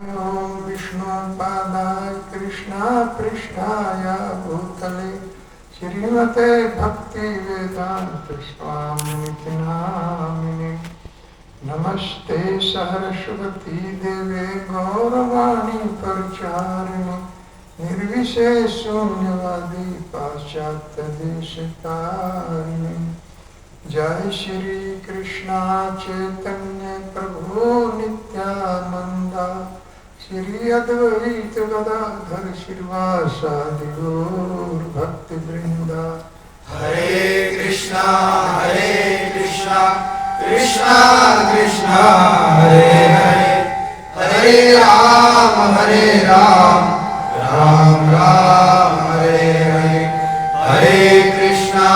ओम विष्णुपादाय कृष्णा पृष्ठाय भूतले श्रीमते भक्ति वेदांत स्वामिनिति नामिने नमस्ते सरस्वती देवे गौरवाणी परिचारिणे निर्विशेष शून्यवादी पाश्चात्य देशतारिणे जय श्री कृष्णा चैतन्य प्रभु नित्यानंद श्री अद्वैत गदाधर श्रीवासादि गौर भक्त वृंदा। हरे कृष्णा कृष्णा कृष्णा हरे हरे, हरे राम राम राम हरे हरे, हरे कृष्णा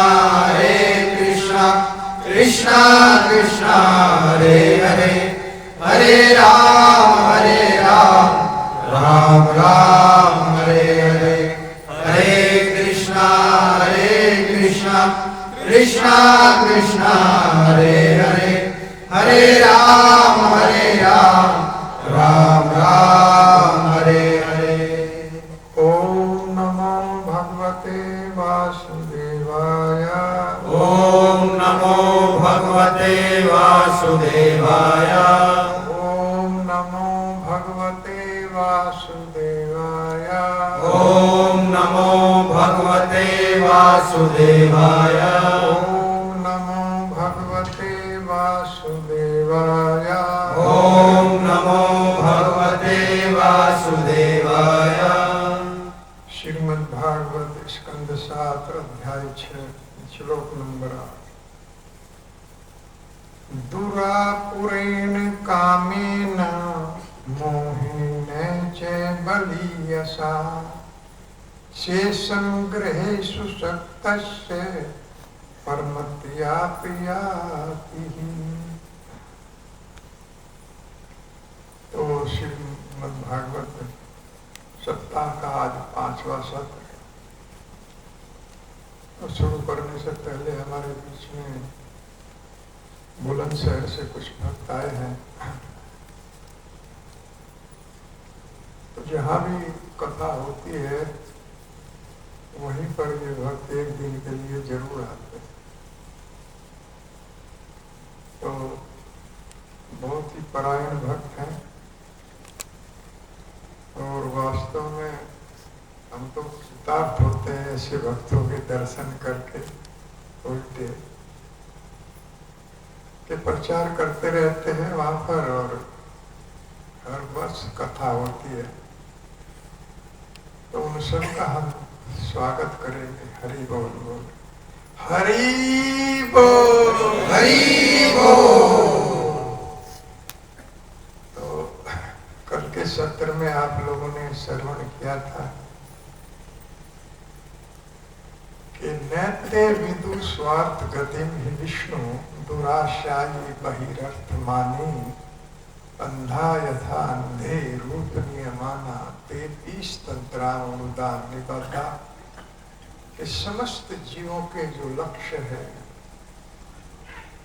कृष्णा कृष्णा हरे हरे, हरे राम राम राम हरे हरे, हरे कृष्णा कृष्णा कृष्णा हरे हरे, हरे राम राम राम हरे हरे। ओम नमो भगवते वासुदेवाय। ओम नमो भगवते वासुदेवाय। ओम नमो भगवते वासुदेवाय। ओम नमो भगवते वासुदेवाय। ओम नमो भगवते वासुदेवाय। ओम नमो भगवते वासुदेवाय। श्रीमद् भागवत स्कंद 7 अध्याय 6 श्लोक नंबर 8। दुरापुरेण कामेन मोहेन च बलीयसा शेषं गृहेषु सक्तस्य परमत्या प्रियातिः। तो श्रीमद् भागवत सप्ताह का आज 5वां सत्र है। तो शुरू करने से पहले हमारे बीच में बुलंदशहर से कुछ भक्त आए हैं। तो जहाँ भी कथा होती है वहीं पर ये भक्त एक दिन के लिए जरूर आते हैं। तो बहुत ही परायण भक्त हैं और वास्तव में हम तो कृतार्थ होते हैं ऐसे भक्तों के दर्शन करके। उल्टे के प्रचार करते रहते हैं वहां पर और हर वर्ष कथा होती है। तो उन सबका हम स्वागत करेंगे। हरि बोल बोल, हरि बोल, हरि बोल। तो कल के सत्र में आप लोगों ने श्रवण किया था कि नैते विदु स्वार्थ गतिम हि विष्णु दुराशायी बहिरर्थ मानी अंधा यथा अंधे रूप नियमाना ते तंत्रानुदान निबद्धा। कि समस्त जीवों के जो लक्ष्य है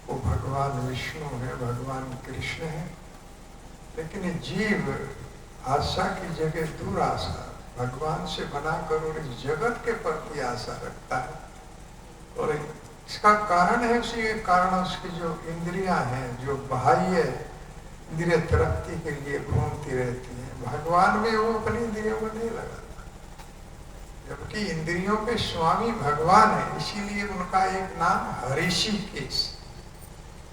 वो भगवान विष्णु है, भगवान कृष्ण है। लेकिन जीव आशा की जगह दूर आशा भगवान से बनाकर और इस जगत के प्रति आशा रखता है। और इसका कारण है, उसी के कारण उसकी जो इंद्रियां हैं, जो बाह्य इंद्रिय तरक्की के लिए घूमती रहती है, भगवान में वो अपनी इंद्रियों को नहीं लगाता। जबकि इंद्रियों के स्वामी भगवान है, इसीलिए उनका एक नाम हरिषिकेश।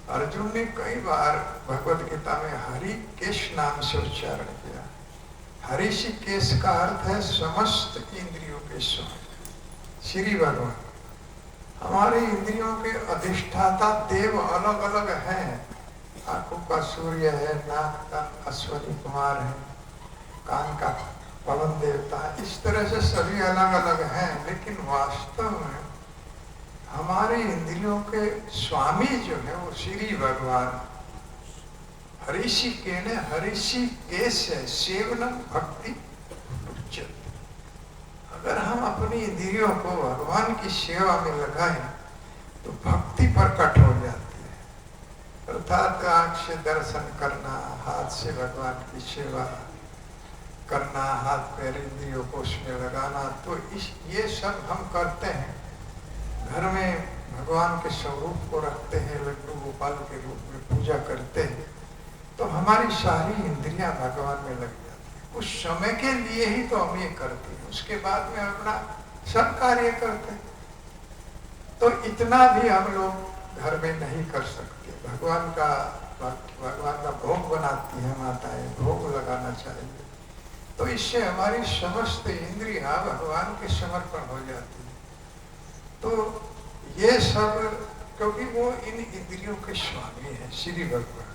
अर्जुन ने कई बार भगवत गीता में हरिकेश नाम से उच्चारण किया। हरिषिकेश का अर्थ है समस्त इंद्रियों के स्वामी श्री भगवान। हमारी इंद्रियों के अधिष्ठाता देव अलग अलग हैं। आंखों का सूर्य है, नाक का अश्वनी कुमार है, कान का पवन देवता है। इस तरह से सभी अलग अलग हैं, लेकिन वास्तव में हमारे इंद्रियों के स्वामी जो है वो श्री भगवान। हरिषिकेश है, सेवनम भक्ति उच्चते। अगर हम अपनी इंद्रियों को भगवान की सेवा में लगाएं तो भक्ति प्रकट हो जाती है। अर्थात आंख से दर्शन करना, हाथ से भगवान की सेवा, करना, हाथ पैर इंद्रियों को उसमें लगाना, तो ये सब हम करते हैं। घर में भगवान के स्वरूप को रखते हैं, लड्डू गोपाल के रूप में पूजा करते हैं, तो हमारी सारी इंद्रियां भगवान में लग जाती है। उस समय के लिए ही तो हम ये करते हैं, उसके बाद में अपना सब कार्य करते हैं। तो इतना भी हम लोग घर में नहीं कर सकते। भगवान का भोग बनाती है माताएं, भोग लगाना चाहिए, तो इससे हमारी समस्त इंद्रियां भगवान के समर्पण हो जाती है। तो ये सब, क्योंकि वो इन इंद्रियों के स्वामी है श्री भगवान,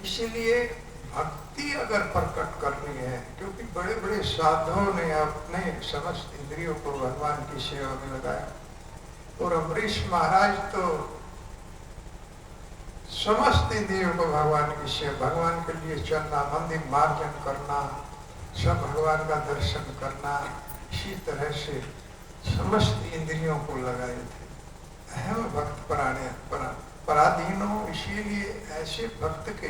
इसीलिए भक्ति अगर प्रकट करनी है, क्योंकि बड़े बड़े साधुओं ने अपने समस्त इंद्रियों को भगवान की सेवा में लगाया, और अम्बरीश महाराज तो समस्त इंद्रियों को भगवान की सेवा, भगवान के लिए चलना, मंदिर मार्जन करना, सब भगवान का दर्शन करना, इसी तरह से समस्त इंद्रियों को लगाए थे। अहम भक्त पराधीन हो, इसीलिए ऐसे भक्त के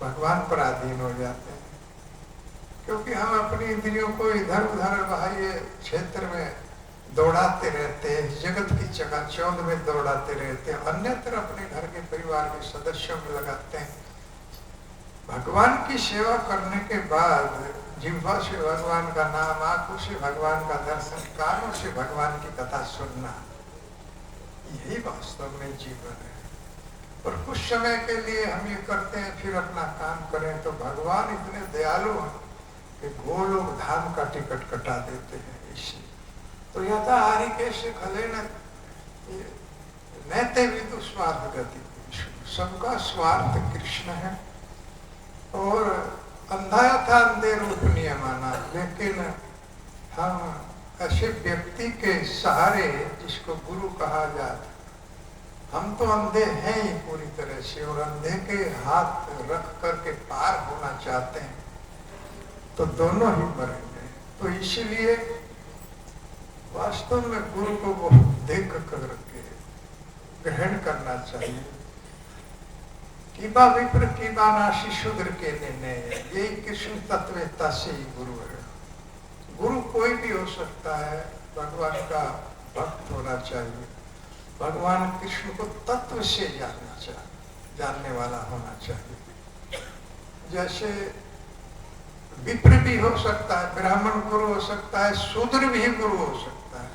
भगवान पराधीन हो जाते हैं। क्योंकि हम अपनी इंद्रियों को इधर उधर बाह्य क्षेत्र में दौड़ाते रहते हैं, जगत की चकाचौंध में दौड़ाते रहते हैं, अन्यत्र अपने घर के परिवार के सदस्यों में लगाते हैं। भगवान की सेवा करने के बाद जिह्वा से भगवान का नाम, आंखों से भगवान का दर्शन, कानों से भगवान की कथा सुनना, यही वास्तव में जीवन है। और कुछ समय के लिए हम ये करते हैं, फिर अपना काम करें, तो भगवान इतने दयालु हैं कि गोलोक धाम का टिकट कटा देते हैं। इसी तो यथा हरि कैसे खले नैते विदु स्वार्थ गति, सबका स्वार्थ कृष्ण है। और अंधा था अंधे रूप नियमाना, लेकिन हम ऐसे व्यक्ति के सहारे, जिसको गुरु कहा जाता, हम तो अंधे हैं ही पूरी तरह से, और अंधे के हाथ रख करके पार होना चाहते हैं, तो दोनों ही मरेंगे। तो इसलिए वास्तव में गुरु को वो देख करके ग्रहण करना चाहिए। कीबा विप्र कीबा नाशी शूद्र के निर्णय, यही कृष्ण तत्ववेत्ता से ही गुरु है। गुरु कोई भी हो सकता है, भगवान का भक्त होना चाहिए, भगवान कृष्ण को तत्व से जानना चाहिए, जानने वाला होना चाहिए। जैसे विप्र भी हो सकता है, ब्राह्मण गुरु हो सकता है, शूद्र भी गुरु हो सकता है,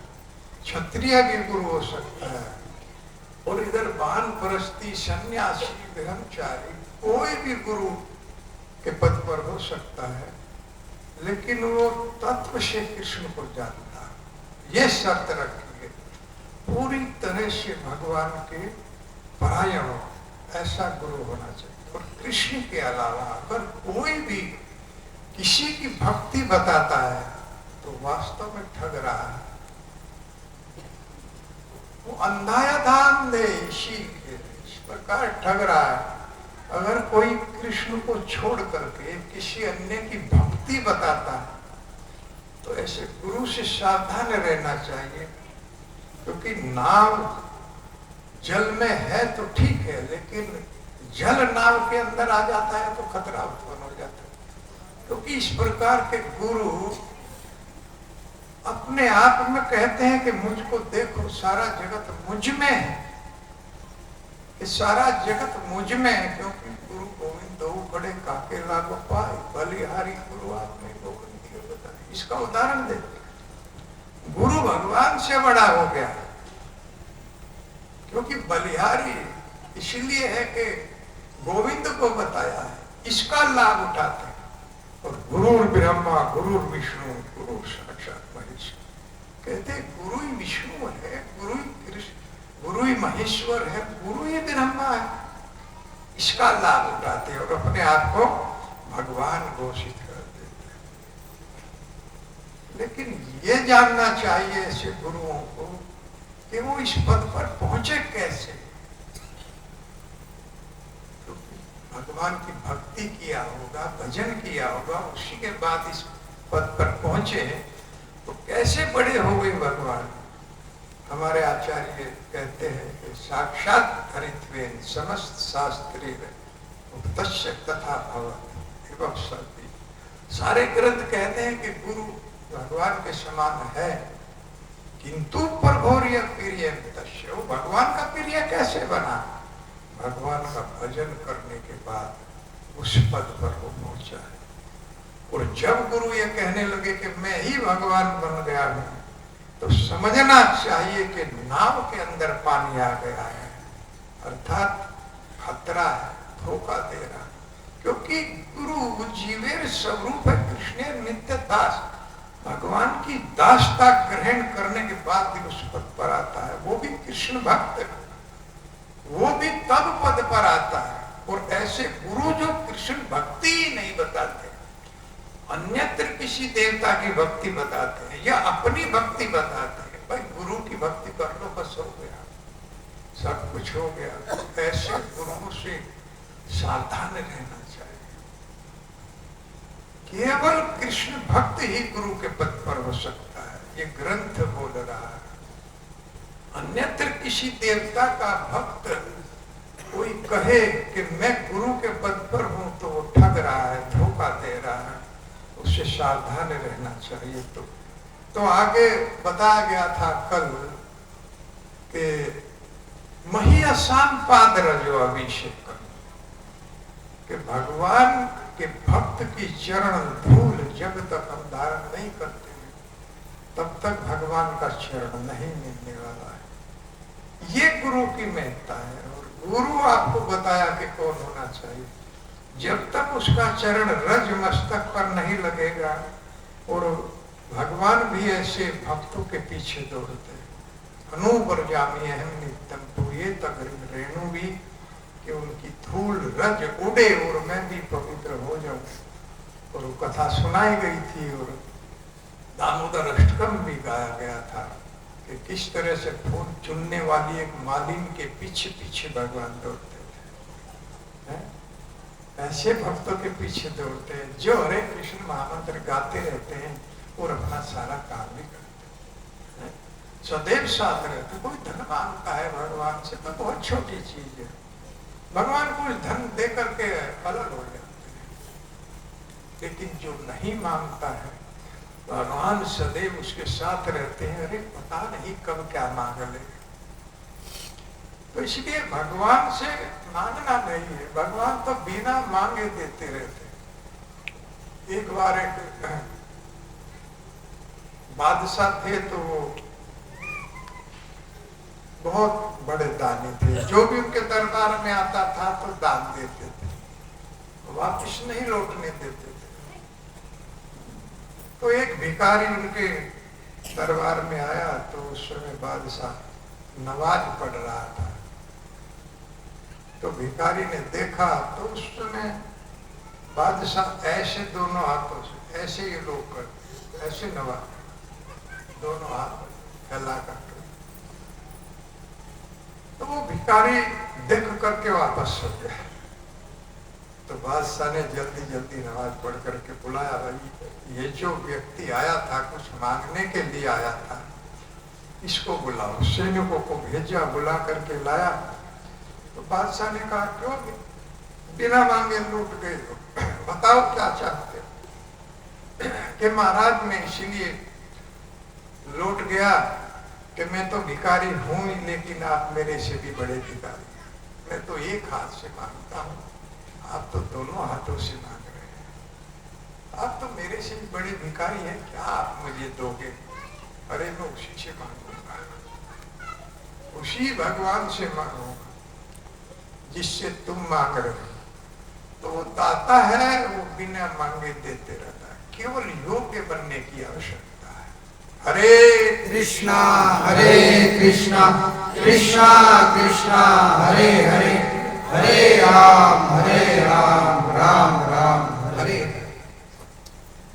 क्षत्रिय भी गुरु हो सकता है, और इधर वानप्रस्थी, सन्यासी, ब्रह्मचारी, कोई भी गुरु के पद पर हो सकता है, लेकिन वो तत्व से कृष्ण को जानता है। ये शर्त रखिए, पूरी तरह से भगवान के परायण हो, ऐसा गुरु होना चाहिए। और कृष्ण के अलावा अगर कोई भी किसी की भक्ति बताता है, तो वास्तव में ठग रहा है। वो अंधा था अंधे, इस प्रकार ठग रहा है। अगर कोई कृष्ण को छोड़ करके किसी अन्य की भक्ति बताता है, तो ऐसे गुरु से सावधान रहना चाहिए। क्योंकि नाव जल में है तो ठीक है, लेकिन जल नाव के अंदर आ जाता है तो खतरा उत्पन्न हो जाता है। क्योंकि इस प्रकार के गुरु अपने आप में कहते हैं कि मुझको देखो, सारा जगत मुझ में है, कि सारा जगत मुझ में है। क्योंकि गुरु गोविंद दो बड़े काके लागो पाए, बलिहारी गुरु आपने गोविंद दिए बताए। इसका उदाहरण दे, गुरु भगवान से बड़ा हो गया, क्योंकि बलिहारी इसलिए है कि गोविंद को बताया है, इसका लाभ उठाते हैं। और गुरु ब्रह्मा, गुरु विष्णु, गुरु साक्षात महेश, कहते गुरु ही विष्णु है, गुरु ही कृष्ण, गुरु ही महेश्वर है, गुरु ही ब्रह्मा है, इसका लाभ उठाते हैं और अपने आप को भगवान घोषित कर देते हैं। लेकिन ये जानना चाहिए ऐसे गुरुओं को कि वो इस पद पर पहुंचे कैसे। भगवान की भक्ति किया होगा, भजन किया होगा, उसी के बाद इस पद पर पहुंचे, तो कैसे बड़े हो गए भगवान। हमारे आचार्य कहते हैं कि साक्षात हरित्वेन समस्त शास्त्री उपतस्य तथा भवत् एवं सर्वी सारे ग्रंथ कहते हैं कि गुरु भगवान के समान है, किंतु प्रभोर्य प्रिय तस्य, वो भगवान का प्रिय कैसे बना? भगवान का भजन करने के बाद उस पद पर वो पहुंचा है। और जब गुरु ये कहने लगे कि मैं ही भगवान बन गया हूं, तो समझना चाहिए कि नाव के अंदर पानी आ गया है, अर्थात खतरा है, धोखा दे रहा, क्योंकि गुरु जीवेर स्वरूप है, कृष्ण नित्य दास, भगवान की दासता ग्रहण करने के बाद भी उस पद पर आता है। वो भी कृष्ण भक्त, वो भी तब पद पर आता है। और ऐसे गुरु जो कृष्ण भक्ति ही नहीं बताते, अन्यत्र किसी देवता की भक्ति बताते हैं या अपनी भक्ति बताते हैं, भाई गुरु की भक्ति कर लो बस हो गया, सब कुछ हो गया। तो ऐसे गुरुओं से सावधान रहना चाहिए। केवल कृष्ण भक्त ही गुरु के पद पर हो सकता है, ये ग्रंथ बोल रहा है। अन्यत्र किसी देवता का भक्त कोई कहे कि मैं गुरु के पद पर हूं, तो वो ठग रहा है, धोखा दे रहा है, उससे सावधान रहना चाहिए। तो आगे बताया गया था कल कि महियासाम पाद रजो अभिषेक कर, कि भगवान के भक्त की चरण धूल जब तक हम धारण नहीं करते हैं, तब तक भगवान का चरण नहीं मिलने वाला है। ये गुरु की महत्ता है। और गुरु आपको बताया कि कौन होना चाहिए, जब तक उसका चरण रज मस्तक पर नहीं लगेगा। और भगवान भी ऐसे भक्तों के पीछे दौड़ते हैं, अनुबर जामी अहम नित्यम, तो ये तक रेणु भी कि उनकी धूल रज उड़े और मैं भी पवित्र हो जाऊं। और वो कथा सुनाई गई थी और दामोदर अष्टकम भी गाया गया था कि किस तरह से फूल चुनने वाली एक मालिन के पीछे पीछे भगवान दौड़ते थे। ऐसे भक्तों के पीछे दौड़ते हैं जो हरे कृष्ण महामंत्र गाते रहते हैं और अपना सारा काम भी करते हैं, सदैव साथ रहते। कोई धन मांगता है भगवान से तो बहुत छोटी चीज है, भगवान को धन दे करके अलग हो जाते हैं। लेकिन जो नहीं मांगता है, भगवान सदैव उसके साथ रहते हैं। अरे पता नहीं कब क्या मांग ले, तो इसलिए भगवान से मांगना नहीं है, भगवान तो बिना मांगे देते रहते। एक बार एक बादशाह थे, तो वो बहुत बड़े दानी थे, जो भी उनके दरबार में आता था तो दान देते थे, वापस नहीं लौटने देते थे। तो एक भिखारी उनके दरबार में आया, तो उस समय बादशाह नमाज पढ़ रहा था। तो भिखारी ने देखा, तो उस समय बादशाह ऐसे दोनों हाथों से ऐसे ये लोग करते, ऐसे नवाज दोनों हाथ फैला करके। तो वो भिखारी देख करके वापस हो गया। तो बादशाह ने जल्दी जल्दी नमाज पढ़ करके बुलाया, भाई ये जो व्यक्ति आया था कुछ मांगने के लिए आया था, इसको बुलाओ। सैनिकों को भेजा, बुला करके लाया। तो बादशाह ने कहा क्यों बिना मांगे लूट गए हो, बताओ क्या चाहते हो? कि महाराज मैं इसीलिए लौट गया कि मैं तो भिखारी हूं ही, लेकिन आप मेरे से भी बड़े भिखारी हैं। मैं तो एक हाथ से मांगता हूं, आप तो दोनों हाथों से मांग रहे हैं। आप तो मेरे से भी बड़े भिखारी हैं, क्या आप मुझे दोगे? अरे मैं उसी से मांगूंगा, उसी भगवान से मांगूंगा जिससे तुम मांग रहे हो। तो वो दाता है, वो बिना मांगे देते रहता है। केवल योग्य बनने की आवश्यकता है। हरे कृष्णा कृष्णा कृष्णा हरे हरे, हरे राम राम राम हरे हरे।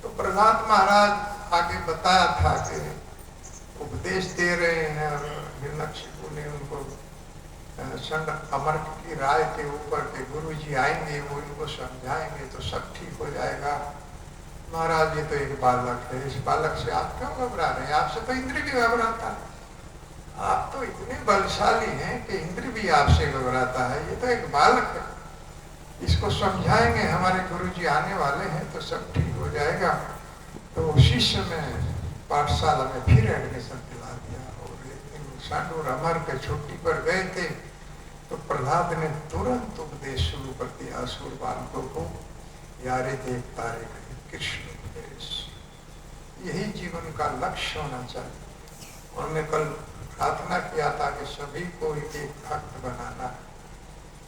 तो प्रहलाद महाराज आगे बताया था कि उपदेश दे रहे हैं, और हिरण्यकशिपु ने उनको चंड अमर की राय के ऊपर के गुरु जी आएंगे, वो इनको समझाएंगे तो सब ठीक हो जाएगा। महाराज ये तो एक बालक है, इस बालक से आप क्यों घबरा रहे हैं? आपसे तो इंद्र भी घबराता है, आप तो इतने बलशाली हैं कि इंद्र भी आपसे घबराता है, ये तो एक बालक है। इसको समझाएंगे, हमारे गुरुजी आने वाले हैं तो सब ठीक हो जाएगा। तो उसी समय पाठशाला में फिर एडमिशन दिला दिया। और एक दिन सांडू अमर के छुट्टी पर गए थे तो प्रहलाद ने तुरंत उपदेश शुरू कर दिया असुर बालकों को, यारे देव तारे कृष्ण उपदेश। यही जीवन का लक्ष्य होना चाहिए। और मैं कल प्रार्थना किया था कि सभी को एक भक्त बनाना।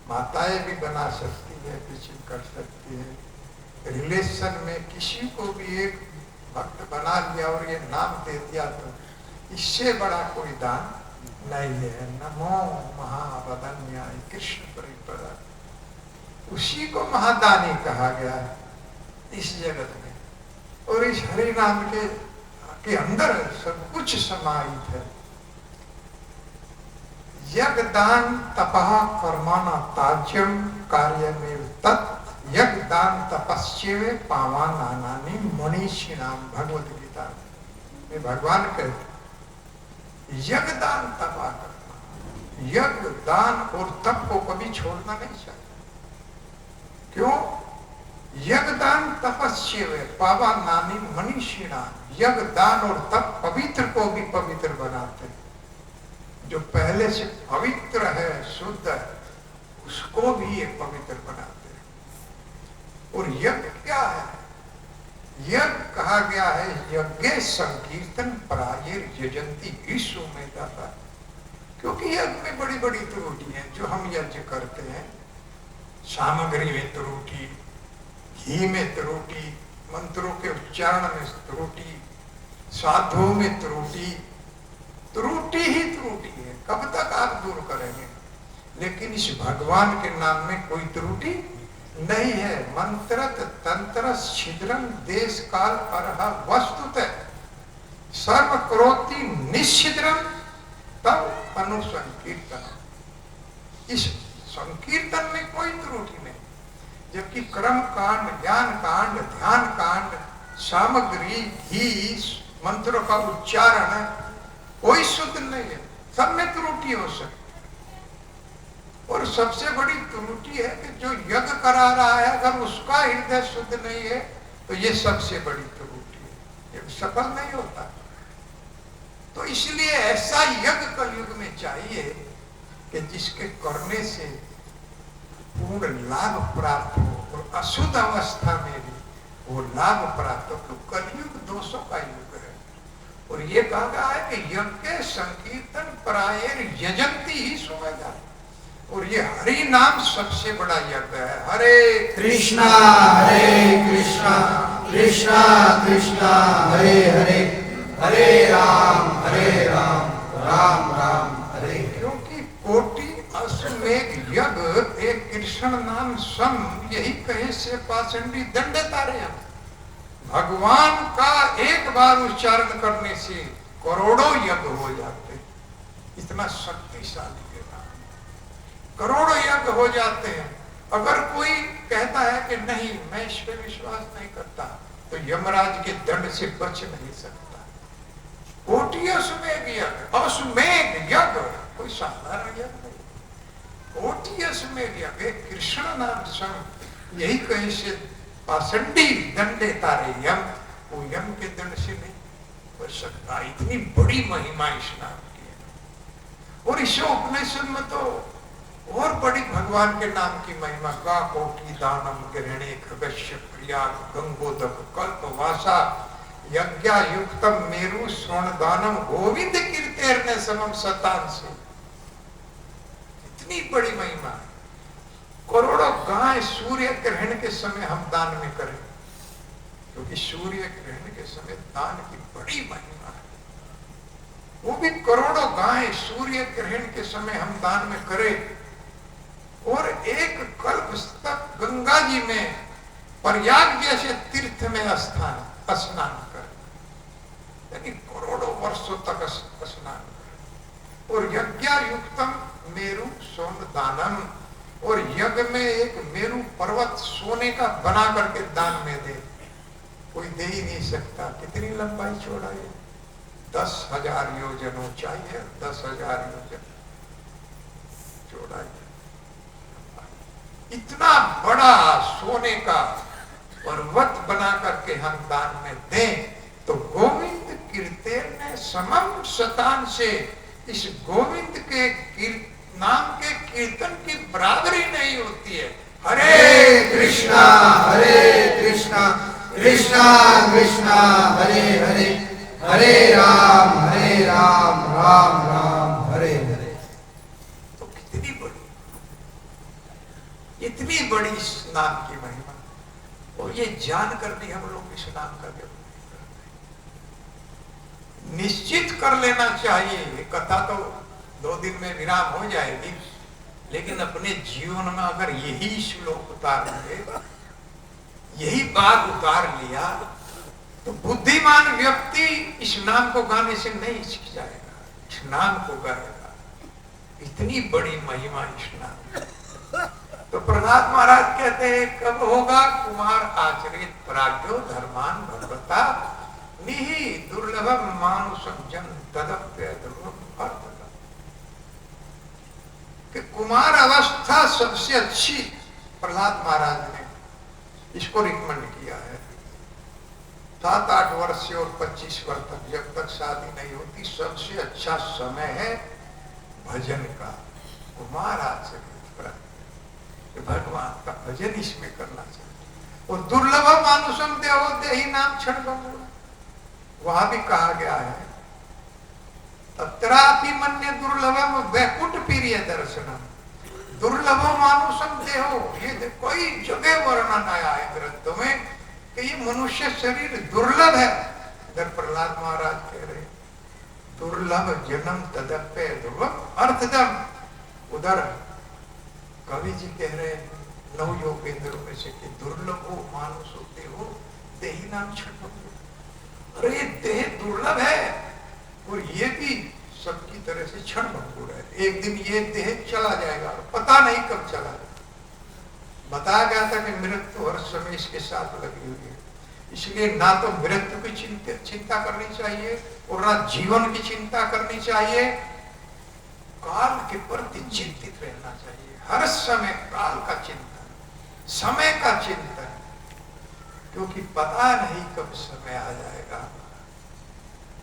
माताएं भी बना सकती है, टीचिंग कर सकती है। रिलेशन में किसी को भी एक भक्त बना लिया और ये नाम दे दिया तो इससे बड़ा कोई दान नहीं है। नमो महावदन्याय कृष्ण परिपदा, उसी को महादानी कहा गया है इस जगत में। और इस हरि नाम के अंदर सब कुछ समाहित है। यज्ञदान तपः कर्मणा ताज्यम कार्य में तत् यज्ञदान तपस्ये पावानानि मनीषिणाम, भगवत गीता में भगवान कहते यज्ञदान तपा करना। यज्ञ दान और तप को कभी छोड़ना नहीं चाहिए। क्यों? यज्ञदान तपस्ये पावानानि मनीषिणाम, यज्ञ दान और तप पवित्र को भी पवित्र बनाते हैं। जो पहले से पवित्र है, शुद्ध है, उसको भी ये पवित्र बनाते हैं। और यज्ञ क्या है? यज्ञ कहा गया है यज्ञ संकीर्तन परायर यजंती विश्व में जाता है। क्योंकि यज्ञ में बड़ी बड़ी त्रुटि है। जो हम यज्ञ करते हैं, सामग्री में त्रुटि, घी में त्रुटि, मंत्रों के उच्चारण में त्रुटि, साधुओं में त्रुटि, त्रुटि ही त्रुटि है। कब तक आप दूर करेंगे? लेकिन इस भगवान के नाम में कोई त्रुटि नहीं है। मंत्रत तंत्र छिद्रम देश काल परहा वस्तुतः सर्व करोति निश्चिद्रम तब अनुसंकीर्तन। इस संकीर्तन में कोई त्रुटि नहीं। जबकि कर्म कांड, ज्ञान कांड, ध्यान कांड, सामग्री, घी, मंत्रों का उच्चारण कोई शुद्ध नहीं है। सब में त्रुटि हो सकती। और सबसे बड़ी त्रुटि है कि जो यज्ञ करा रहा है अगर उसका हृदय शुद्ध नहीं है तो ये सबसे बड़ी त्रुटि है, ये सफल नहीं होता। तो इसलिए ऐसा यज्ञ कलयुग में चाहिए कि जिसके करने से पूर्ण लाभ प्राप्त हो और अशुद्ध अवस्था में भी वो लाभ प्राप्त हो। तो कलयुग दोषों का युग है। और ये कहा गया है कि यज्ञ संकीर्तन परायर यजंती ही सुमेधा। और ये हरि नाम सबसे बड़ा यज्ञ है। हरे कृष्णा कृष्णा कृष्णा हरे हरे, हरे राम राम राम हरे। क्योंकि कोटि अश्वमेघ यज्ञ एक कृष्ण नाम सम, यही कहे से पाषंडी दंड तारे। भगवान का एक बार उच्चारण करने से करोड़ों यज्ञ हो जाते। इतना शक्तिशाली है नाम, करोड़ों यज्ञ हो जाते हैं। अगर कोई कहता है कि नहीं मैं इस पर विश्वास नहीं करता तो यमराज के दंड से बच नहीं सकता। कोटि अश्वमेघ यज्ञ, अश्वमेघ यज्ञ कोई साधारण यज्ञ नहीं। कोटि अश्वमेघ यज्ञ कृष्ण नाम सम, यही कहीं से पाषंडी दंडे तारे यम, वो यम के दंड से नहीं बच सकता। इतनी बड़ी महिमा इस नाम की है। और इस उपनिषद में तो और बड़ी भगवान के नाम की महिमा का कोटि दानम गिरणे खगस्य प्रियाग गंगोदक कल्पवासा यज्ञा युक्तम मेरु स्वर्ण दानम गोविंद कीर्तेर्न समम सतांसु। इतनी बड़ी महिमा है। करोड़ों गाय सूर्य ग्रहण के समय हम दान में करें, क्योंकि सूर्य ग्रहण के समय दान की बड़ी महिमा है। वो भी करोड़ों गाय सूर्य ग्रहण के समय हम दान में करें। और एक कल्प तक गंगा जी में प्रयाग जैसे तीर्थ में स्नान करें, यानी करोड़ों वर्षों तक स्नान करें। और यज्ञायुक्तम मेरु सोम दानम, और यज्ञ में एक मेरु पर्वत सोने का बना करके दान में दे, कोई दे ही नहीं सकता। कितनी लंबाई चौड़ाई है? 10,000 योजन ऊंचाई है, 10,000 योजन चौड़ाई है। इतना बड़ा सोने का पर्वत बना करके हम दान में दें तो गोविंद कीर्तन ने समम शतान से इस गोविंद के नाम के कीर्तन की बराबरी नहीं होती है। हरे कृष्णा कृष्णा कृष्णा हरे हरे, हरे राम राम राम हरे हरे। तो कितनी बड़ी, इतनी बड़ी इस नाम की महिमा, और ये जानकर भी हम लोग इस नाम का व्यवहार निश्चित कर लेना चाहिए। ये कथा तो 2 दिन में विराम हो जाएगी, लेकिन अपने जीवन में अगर यही श्लोक उतार लिए, यही बात उतार लिया, तो बुद्धिमान व्यक्ति इस नाम को गाने से नहीं सीख जाएगा, इस नाम को गाएगा। इतनी बड़ी महिमा इस नाम। तो प्रहलाद महाराज कहते हैं कब होगा कुमार आचरित प्राज्ञो धर्मान भगवता निहि दुर्लभम मानुषम जन तदप्य दुर्लभम अर्थम। कि कुमार अवस्था सबसे अच्छी प्रहलाद महाराज ने इसको रिकमेंड किया है। 7-8 वर्ष से और 25 वर्ष तक, जब तक शादी नहीं होती, सबसे अच्छा समय है भजन का। कुमार आचरित भगवान का भजन इसमें करना चाहिए। और दुर्लभ मानुषम देहो देहि नाम क्षण बंगुर, वहां भी कहा गया है तत्रापि मन्य दुर्लभम वैकुंठ प्रिय दर्शनम। दुर्लभ मानुषम देहो, ये कोई जगह वर्णन आया है ग्रंथों में कि ये मनुष्य शरीर दुर्लभ है। इधर प्रहलाद महाराज कह रहे दुर्लभ जन्म तदप्य दुर्लभ अर्थदम, उधर कवि जी कह रहे नव योगेंद्रों में से कि दुर्लभ हो मानुष होते हो देही नाम छठो। अरे देह दुर्लभ है और ये भी सबकी तरह से क्षण भंगुर है। एक दिन ये देह चला जाएगा और पता नहीं कब चला जाएगा। बताया गया था कि मृत्यु हर समय इसके साथ लगी हुई है, इसलिए ना तो मृत्यु की चिंता करनी चाहिए और ना जीवन की चिंता करनी चाहिए। काल के प्रति चिंतित रहना चाहिए, हर समय काल का चिंतन, समय का चिंतन, क्योंकि पता नहीं कब समय आ जाएगा।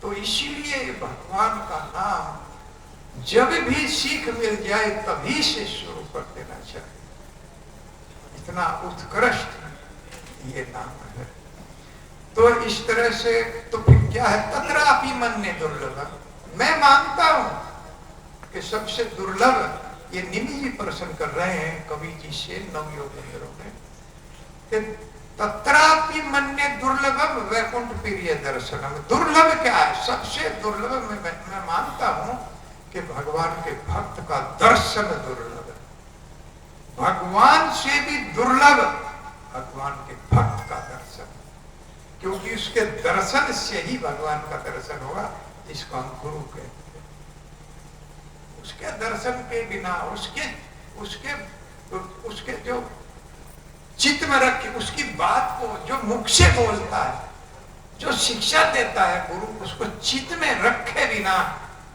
तो इसीलिए भगवान का नाम जब भी सीख मिल जाए तभी से शुरू कर देना चाहिए। इतना उत्कृष्ट ये नाम है। तो इस तरह से तो फिर क्या है, तत्रापि मन्य दुर्लभ, मैं मानता हूं कि सबसे दुर्लभ, ये निमि जी प्रश्न कर रहे हैं कवि जी से नवयोगेंद्रों में कि तत्रापि मन्य दुर्लभम वैकुंठ प्रिय दर्शनम। दुर्लभ क्या है, सबसे दुर्लभ मैं मानता हूं कि भगवान के भक्त का दर्शन दुर्लभ है। भगवान से भी दुर्लभ भगवान के भक्त का दर्शन, क्योंकि उसके दर्शन से ही भगवान का दर्शन होगा, जिसको हम गुरु कहते हैं। उसके दर्शन के बिना, उसके जो चित्त में रख, उसकी बात को जो मुख से बोलता है, जो शिक्षा देता है गुरु, उसको चित्त में रखे बिना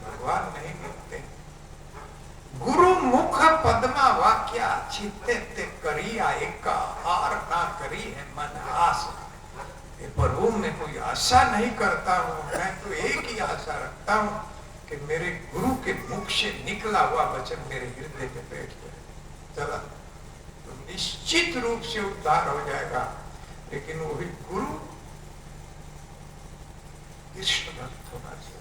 भगवान नहीं मिलते। गुरु मुख पद्मा वाक्या चित्ते ते करिया एका हार ना करी है मन आस। प्रभु में कोई आशा नहीं करता हूं, मैं तो एक ही आशा रखता हूं कि मेरे गुरु के मुख से निकला हुआ वचन मेरे हृदय में बैठ जाए, चला तो निश्चित रूप से उद्धार हो जाएगा। लेकिन वही गुरु कृष्ण भक्त होना चाहिए,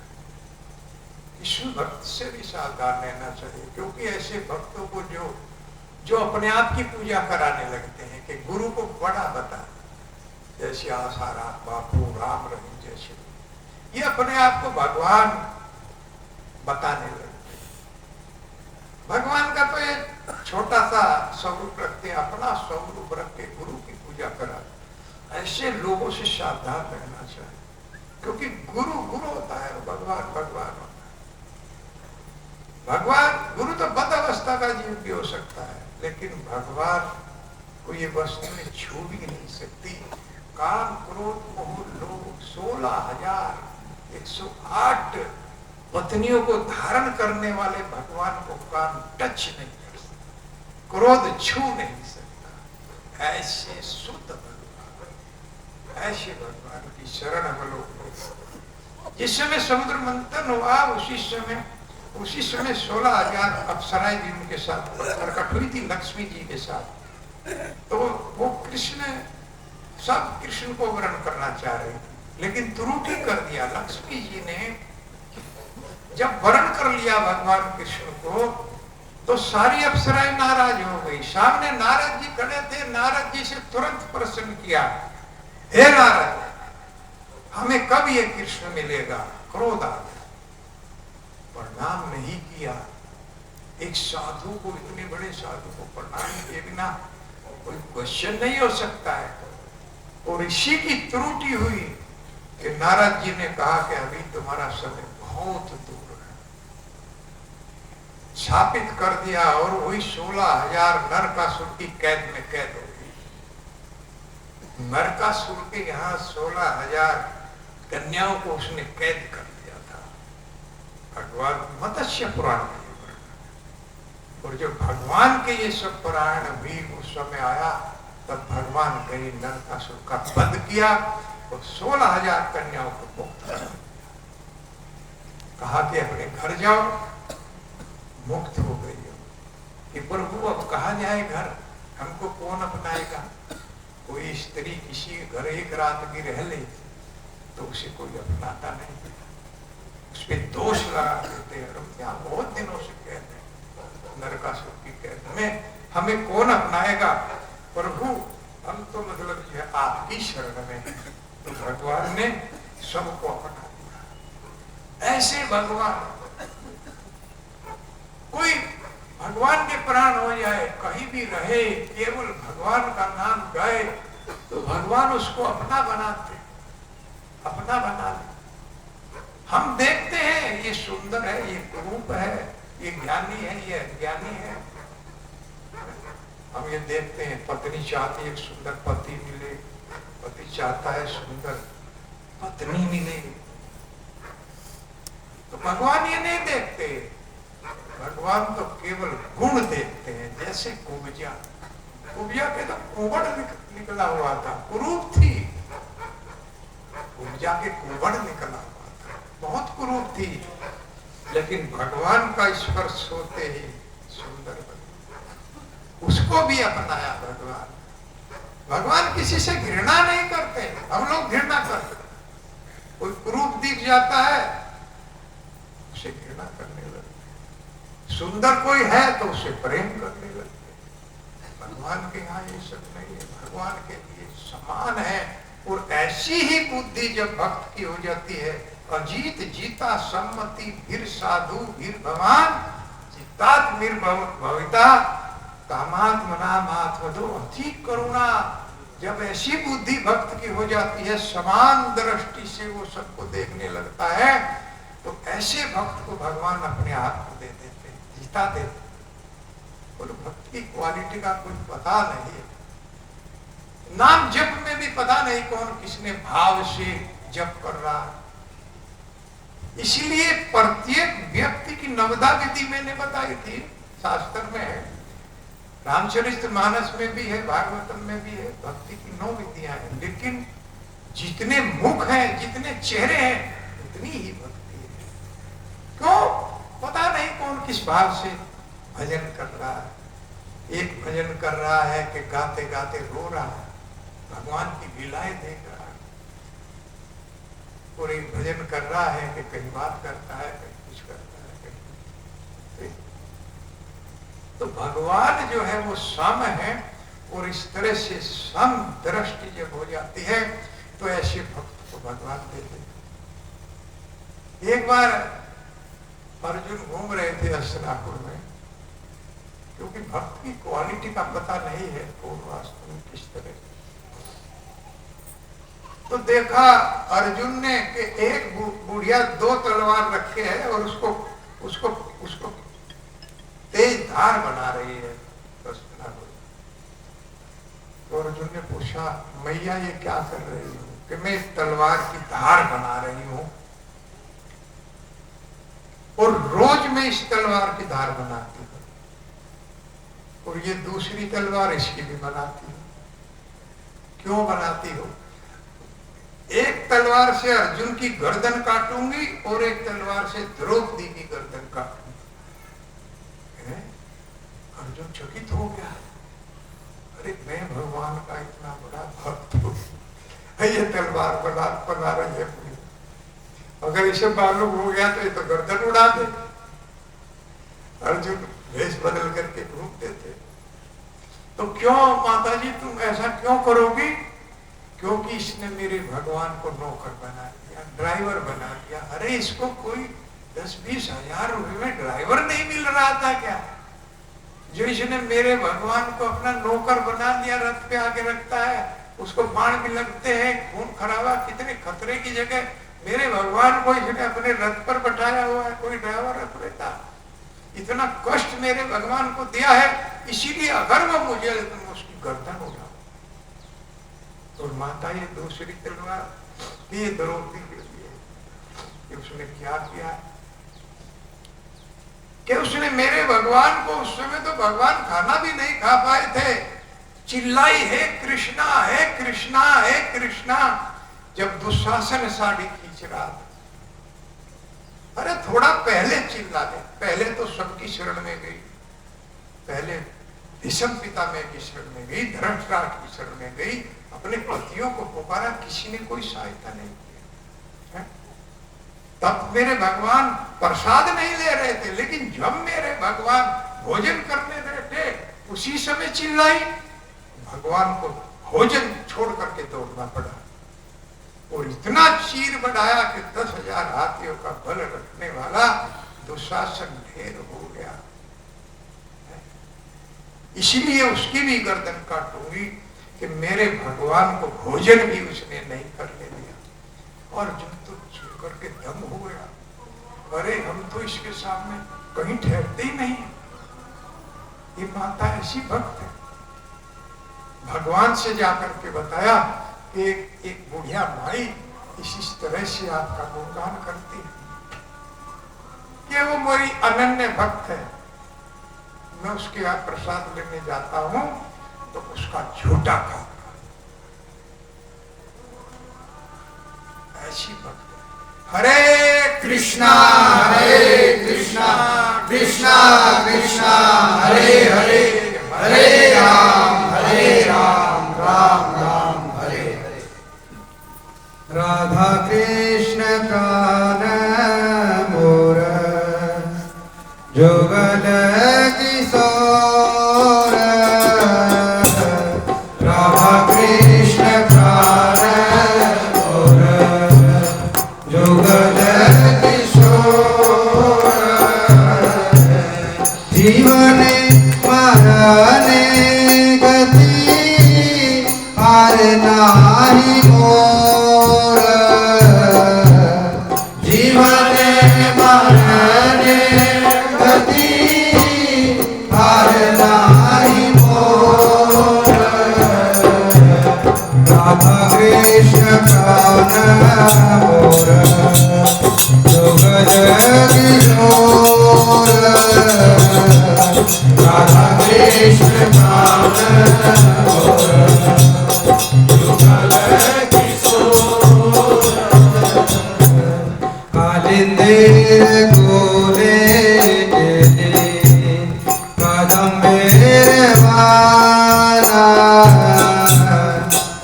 कृष्ण भक्त से भी सावधान रहना चाहिए, क्योंकि ऐसे भक्तों को जो अपने आप की पूजा कराने लगते हैं कि गुरु को बड़ा बता, जैसे आसाराम बापू राम रहीम जैसे, ये अपने आप को भगवान बताने लगते। भगवान का तो एक छोटा सा स्वरूप रखते हैं, अपना स्वरूप रख के गुरु की पूजा करा। ऐसे लोगों से सावधान रहना चाहिए, क्योंकि गुरु गुरु होता है, भगवान भगवान होता है। भगवान गुरु तो बद अवस्था का जीव भी हो सकता है, लेकिन भगवान को ये वस्तुएं छू भी नहीं सकती। काम क्रोध मोह लोभ 16,108 पत्नियों को धारण करने वाले भगवान को काम टच नहीं कर सकता, क्रोध छू नहीं सकता। ऐसे शुद्ध भगवान, ऐसे भगवान की शरण अवलोकन। जिस समय समुद्र मंथन हुआ उसी समय 16,000 अप्सराएं भी उनके साथ प्रकट हुई थी, लक्ष्मी जी के साथ। तो वो कृष्ण, सब कृष्ण को वर्ण करना चाह रही थी, लेकिन त्रुटि कर दिया। लक्ष्मी जी ने जब वर्ण कर लिया भगवान कृष्ण को, तो सारी अप्सराएं नाराज हो गई। सामने नारद जी खड़े थे, नारद जी से तुरंत प्रश्न किया, हे नारद, हमें कब ये कृष्ण मिलेगा? क्रोध आ गया, प्रणाम नहीं किया। एक साधु को, इतने बड़े साधु को प्रणाम किए बिना कोई क्वेश्चन नहीं हो सकता है। और इसी की त्रुटि हुई कि नारद जी ने कहा कि अभी तुम्हारा समय बहुत दूर है, स्थापित कर दिया। और वही 16,000 नरकासुर की कैद में कैद हो गई। नरकासुर के यहाँ 16,000 कन्याओं को उसने कैद कर दिया था। भगवान मत्स्य पुराण में, और जब भगवान के ये सब पुराण भी उस समय आया, तब भगवान गए नरकासुर का वध किया और 16,000 कन्याओं को मुक्त कर दिया। कहा कि अपने घर जाओ, मुक्त हो गई हो। कि प्रभु अब कहा जाए घर, हमको कौन अपनाएगा? कोई स्त्री किसी घर एक रात की रह ले तो उसे कोई अपनाता नहीं, उस पर दोष लगा देते हैं। हम क्या बहुत दिनों से कहते हैं नरकासुर की कैद में हमें कौन अपनाएगा? प्रभु हम तो मतलब जो है आपकी शरण में। तो भगवान ने सबको अपना दिया। ऐसे भगवान, कोई भगवान के प्राण हो जाए, कहीं भी रहे, केवल भगवान का नाम गाए, तो भगवान उसको अपना बनाते, अपना बना ले। हम देखते हैं ये सुंदर है, ये रूप है, ये ज्ञानी है, ये अज्ञानी है। हम ये देखते हैं, पत्नी चाहती है एक सुंदर पति मिले, पति चाहता है सुंदर पत्नी मिले। तो भगवान ये नहीं देखते, भगवान तो केवल गुण देखते हैं। जैसे कुब्जा के तो कुबड़ निकला हुआ था, कुरूप थी, कुब्जा के कुबड़ निकला हुआ था, बहुत कुरूप थी, लेकिन भगवान का स्पर्श होते ही सुंदर बनी। उसको भी अपनाया भगवान। भगवान किसी से घृणा नहीं करते, हम लोग घृणा करते। कोई कुरूप दिख जाता है उसे घृणा करने लगते, सुंदर कोई है तो उसे प्रेम करने लगते। भगवान के यहाँ ये सब नहीं है, भगवान के लिए समान है। और ऐसी ही बुद्धि जब भक्त की हो जाती है, अजीत जीता सम्मति फिर साधु फिर भगवान चित्तात्मिर भविता कामात्मनामात्मदो अधिक करुणा। जब ऐसी बुद्धि भक्त की हो जाती है, समान दृष्टि से वो सबको देखने लगता है, तो ऐसे भक्त को भगवान अपने हाथ में दे देते, जीता देते। और भक्त की क्वालिटी का कुछ पता नहीं है। नाम जप में भी पता नहीं कौन किसने भाव से जप कर रहा है। इसलिए प्रत्येक व्यक्ति की नवदा विधि मैंने बताई थी, शास्त्र में है, रामचरितमानस में भी है, भागवतम में भी है। भक्ति की 9 विधियां हैं, लेकिन जितने मुख हैं, जितने चेहरे हैं, उतनी ही भक्ति है। क्यों? पता नहीं कौन किस भाव से भजन कर रहा है। एक भजन कर रहा है कि गाते गाते रो रहा है, भगवान की लीलाएं देख रहा है। और एक भजन कर रहा है कि कहीं बात करता है, कहीं कुछ करता है, कहीं। तो भगवान जो है वो सम है। और इस तरह से सम दृष्टि जब हो जाती है, तो ऐसे भक्त को भगवान दे देते। एक बार अर्जुन घूम रहे थे हस्तिनापुर में, क्योंकि भक्त की क्वालिटी का पता नहीं है कौन वास्तव में किस तरह। तो देखा अर्जुन ने कि एक बुढ़िया 2 तलवार रखे है और उसको तेज धार बना रही है। तो अर्जुन ने पूछा, मैया ये क्या कर रही हो? कि मैं इस तलवार की धार बना रही हूं, और रोज मैं इस तलवार की धार बनाती हूं, और ये दूसरी तलवार इसकी भी बनाती हूं। क्यों बनाती हो? एक तलवार से अर्जुन की गर्दन काटूंगी और एक तलवार से द्रौपदी की गर्दन काटूंगी। अर्जुन चकित हो गया, अरे मैं भगवान का इतना बड़ा भक्त हूं, ये तलवार बना रही है पूरी, अगर इसे मालूम हो गया तो ये तो गर्दन उड़ा दे। अर्जुन वेश बदल करके घूमते थे। तो क्यों माता जी तुम ऐसा क्यों करोगी? क्योंकि इसने मेरे भगवान को नौकर बना दिया, ड्राइवर बना दिया। अरे इसको कोई 10-20 हजार रुपए में ड्राइवर नहीं मिल रहा था क्या, जो इसने मेरे भगवान को अपना नौकर बना दिया, रथ पे आके रखता है, उसको बाण भी लगते हैं, खून खराबा, कितने खतरे की जगह मेरे भगवान को इसने अपने रथ पर बैठाया हुआ है, कोई ड्राइवर रख लेता। इतना कष्ट मेरे भगवान को दिया है, इसीलिए अगर वो मुझे तो उसकी गर्दन उठा। और माता ये दूसरी तलवार ये द्रौपदी के लिए कि उसने क्या किया कि उसने मेरे भगवान को, उस समय तो भगवान खाना भी नहीं खा पाए थे, चिल्लाई है कृष्णा है कृष्णा है कृष्णा। जब दुशासन साड़ी खींच रहा था, अरे थोड़ा पहले चिल्ला दे, पहले तो सबकी शरण में गई, पहले भीष्म पितामह की शरण में गई, धर्मराष्ट्र की शरण में गई, अपने पतियों को पुकारा, किसी ने कोई सहायता नहीं की। तब मेरे भगवान प्रसाद नहीं ले रहे थे, लेकिन जब मेरे भगवान भोजन करने बैठे उसी समय चिल्लाई, भगवान को भोजन छोड़ करके दौड़ना पड़ा। और इतना चीर बढ़ाया कि 10,000 हाथियों का बल रखने वाला दुशासन ढेर हो गया। इसलिए उसकी भी गर्दन काटूंगी कि मेरे भगवान को भोजन भी उसने नहीं करने दिया। और जब तो चुप करके दम हो गया, अरे हम तो इसके सामने कहीं ठहरते ही नहीं, ये माता ऐसी भक्त है। भगवान से जाकर के बताया कि एक बुढ़िया माई इस तरह से आपका गुणगान करती है कि वो मेरी अनन्य भक्त है, मैं उसके यहाँ प्रसाद लेने जाता हूं तो उसका झूठा खाऊंगा। ऐसी भक्त। हरे कृष्णा कृष्णा कृष्णा हरे हरे, हरे राम राम राम हरे हरे। राधा कृष्ण प्राण मोर जुगल किशोर, राधा कृष्ण प्राण मोर जुगल किशोर, जीवन मरने गति हार नाही मोर, जीवन मरने गति हार नाही मोर, राधा कृष्ण प्राण मोर जुगल किशोर, राधा कृष्ण प्राण मोर जुगल किशोर, कालिंदेर गोले कादम्बेर वाला,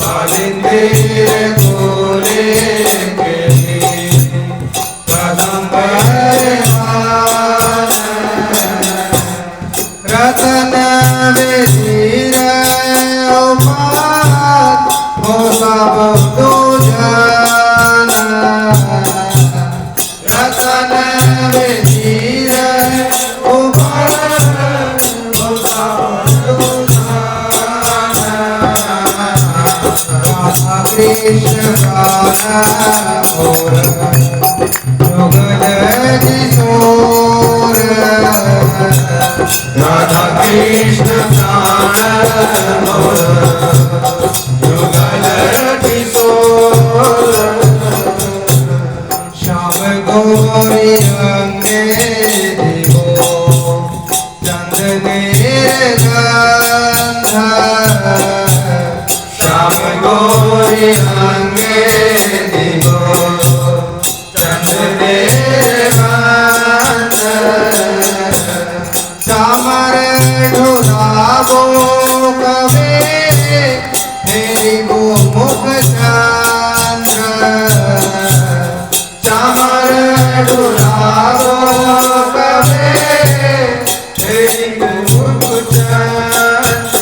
कालिंदेर गोले कादम्बेर वाला, रतन वीर उपात हो सब दुजाना, रतन वीर उपात हो सब दुजाना, राधा कृष्ण प्राण मोर जुगल किशोर, राधा कृष्ण प्राण मोर जुगल किशोर, श्याम गौरी रंगे दिवो चंदनेर गंधा, श्याम रालोक में एक मुकुचंद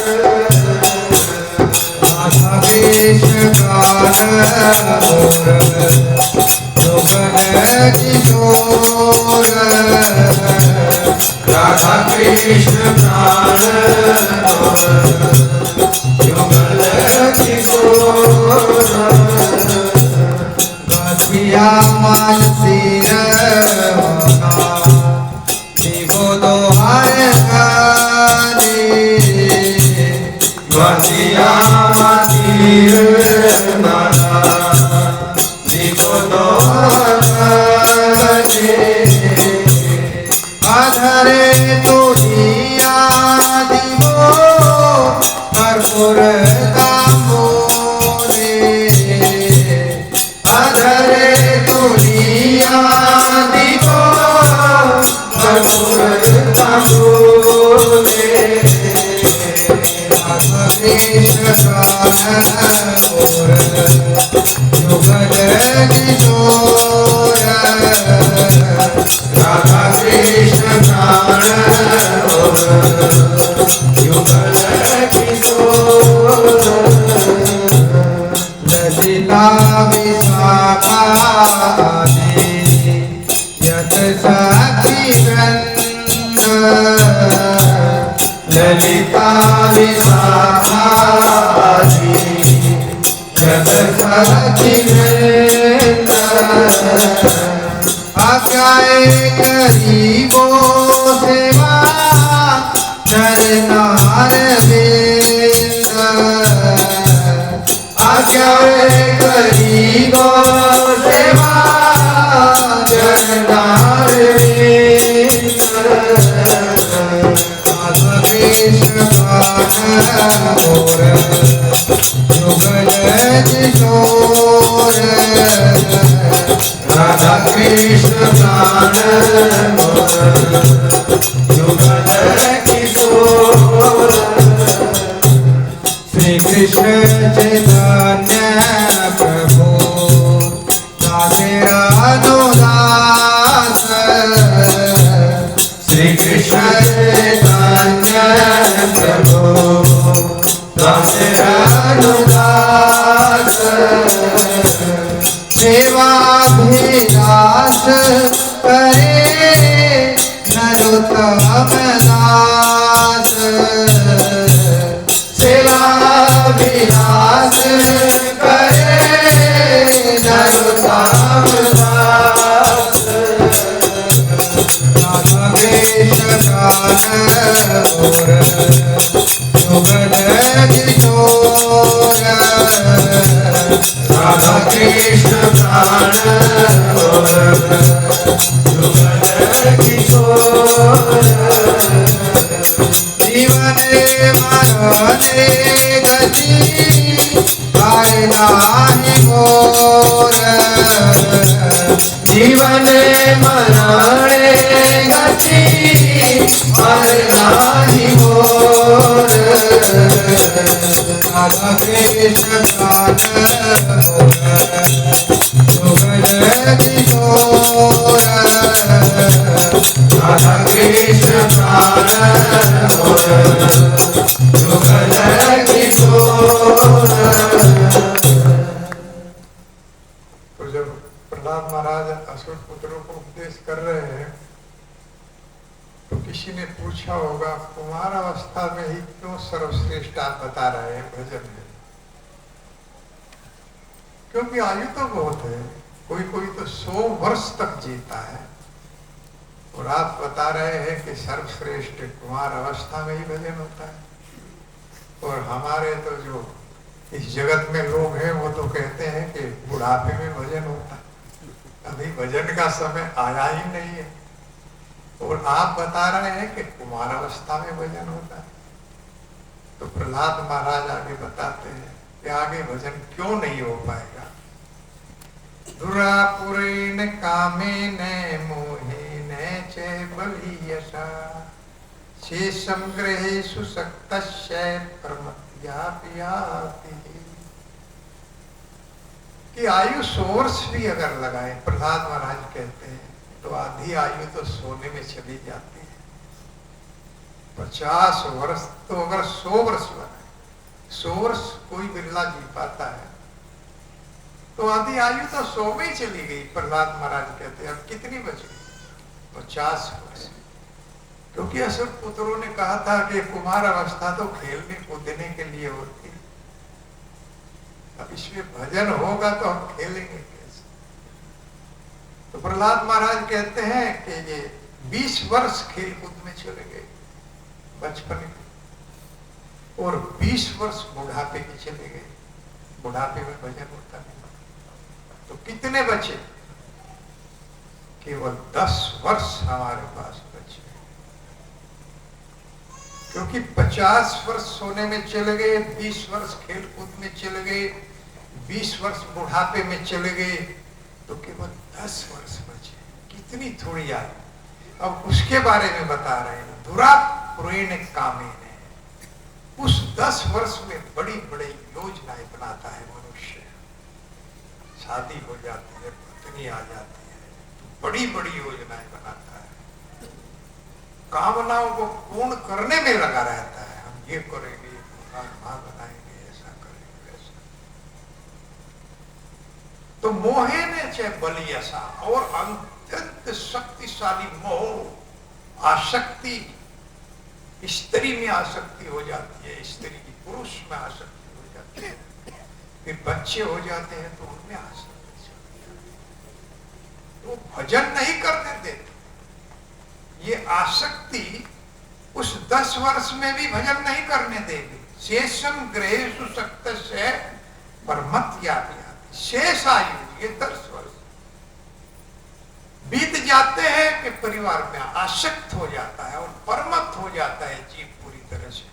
राधा कृष्ण कान युगल किशोर राधा कृष्ण प्राण युगल किशोर गतिया माय सिर जीवो दोहार गाने गतिया मातीर मारा जीवो दोहार गाने आधरे तोड़िया दिवो कर्पूर कामोरे आधरे तोड़िया दिवो कर्पूर कामोरे राधा कृष्ण प्राण युगल किशोर राधा कृष्ण प्राण युगल किशोर ललिता विशाखादि यत सखी वृंद ललिता विशाखादि यत सखी वृंद आज्ञाए करीबो सेवा चरनार बिंद आज्ञाए करीबो सेवा चरनार बिंद राधा कृष्ण प्राण युगल किशोर राधा कृष्ण प्राण युगल किशोर श्री कृष्ण चैतन्य प्रभु दासे अनुदास श्री कृष्ण चैतन्य प्रभु दासे अनुदास सेवाभिलाष करे नरोत्तम दास सेवाभिलाष करे नरोत्तम दास राधा कृष्ण प्राण युगल किशोर राधा कृष्ण प्राण युगल किशोर जीवन मरणे गति आए नाहि मोर जीवन मरणे गति आए नाहि मोर राधा कृष्ण प्राण युगल किशोर राधा कृष्ण प्राण युगल किशोर। तो जब प्रहलाद महाराज असुर पुत्रों को उपदेश कर रहे हैं तो किसी ने पूछा होगा कुमार अवस्था में ही क्यों सर्वश्रेष्ठ आप बता रहे हैं भजन में, क्योंकि आयु तो बहुत है, कोई कोई तो 100 वर्ष तक जीता है और आप बता रहे हैं कि सर्वश्रेष्ठ कुमार अवस्था में ही भजन होता है। और हमारे तो जो इस जगत में लोग हैं वो तो कहते हैं कि बुढ़ापे में भजन होता है, अभी भजन का समय आया ही नहीं है और आप बता रहे हैं कि कुमार अवस्था में भजन होता है। तो प्रहलाद महाराज आगे बताते हैं कि आगे भजन क्यों नहीं हो पाएगा। दुरापुरेण कामेन मोहेन च बलीयसा शेषम ग्रहेषु सक्तस्य प्रमत्यापि कि आयु 100 वर्ष भी अगर लगाए, प्रहलाद महाराज कहते हैं तो आधी आयु तो सोने में चली जाती है। 50 वर्ष तो अगर 100 वर्ष बने, 100 वर्ष कोई बिरला जी पाता है, तो आधी आयु तो 100 में ही चली गई। प्रहलाद महाराज कहते हैं अब कितनी बची? 50 वर्ष। क्योंकि असुर पुत्रों ने कहा था कि कुमार अवस्था तो खेलने कूदने के लिए होती है, अब इसमें भजन होगा तो हम खेलेंगे कैसे? तो प्रहलाद महाराज कहते हैं कि ये 20 वर्ष खेल कूद में चले गए बचपन के, और 20 वर्ष बुढ़ापे के चले गए। बुढ़ापे में भजन होता नहीं। तो कितने बचे? केवल 10 वर्ष हमारे पास बचे, क्योंकि 50 वर्ष सोने में चले गए, 20 वर्ष खेल कूद में चले गए, 20 वर्ष बुढ़ापे में चले गए, तो केवल 10 वर्ष बचे। कितनी थोड़ी आयु। अब उसके बारे में बता रहे हैं। दुरापुरेण कामेन, उस 10 वर्ष में बड़ी बड़ी योजनाएं बनाता है मनुष्य। शादी हो जाती है, पत्नी आ जाती है, तो बड़ी बड़ी योजनाएं बनाता है, कामनाओं को पूर्ण करने में लगा रहता है। हम ये करेंगे, मां बनाएंगे, ऐसा करेंगे, वैसा। तो मोहे ने चे बलियसा, और अत्यंत शक्तिशाली मोह, आसक्ति, स्त्री में आसक्ति हो जाती है, स्त्री की पुरुष में आसक्ति हो जाती है, फिर बच्चे हो जाते हैं तो उनमें आसक्ति चलती है, तो भजन नहीं करने देते। ये आसक्ति उस 10 वर्ष में भी भजन नहीं करने देगी। शेषम ग्रहेषु सक्तस्य परमत्यापि, शेष आयु ये 10 वर्ष बीत जाते हैं कि परिवार में आसक्त हो जाता है और परमत हो जाता है जीव पूरी तरह से,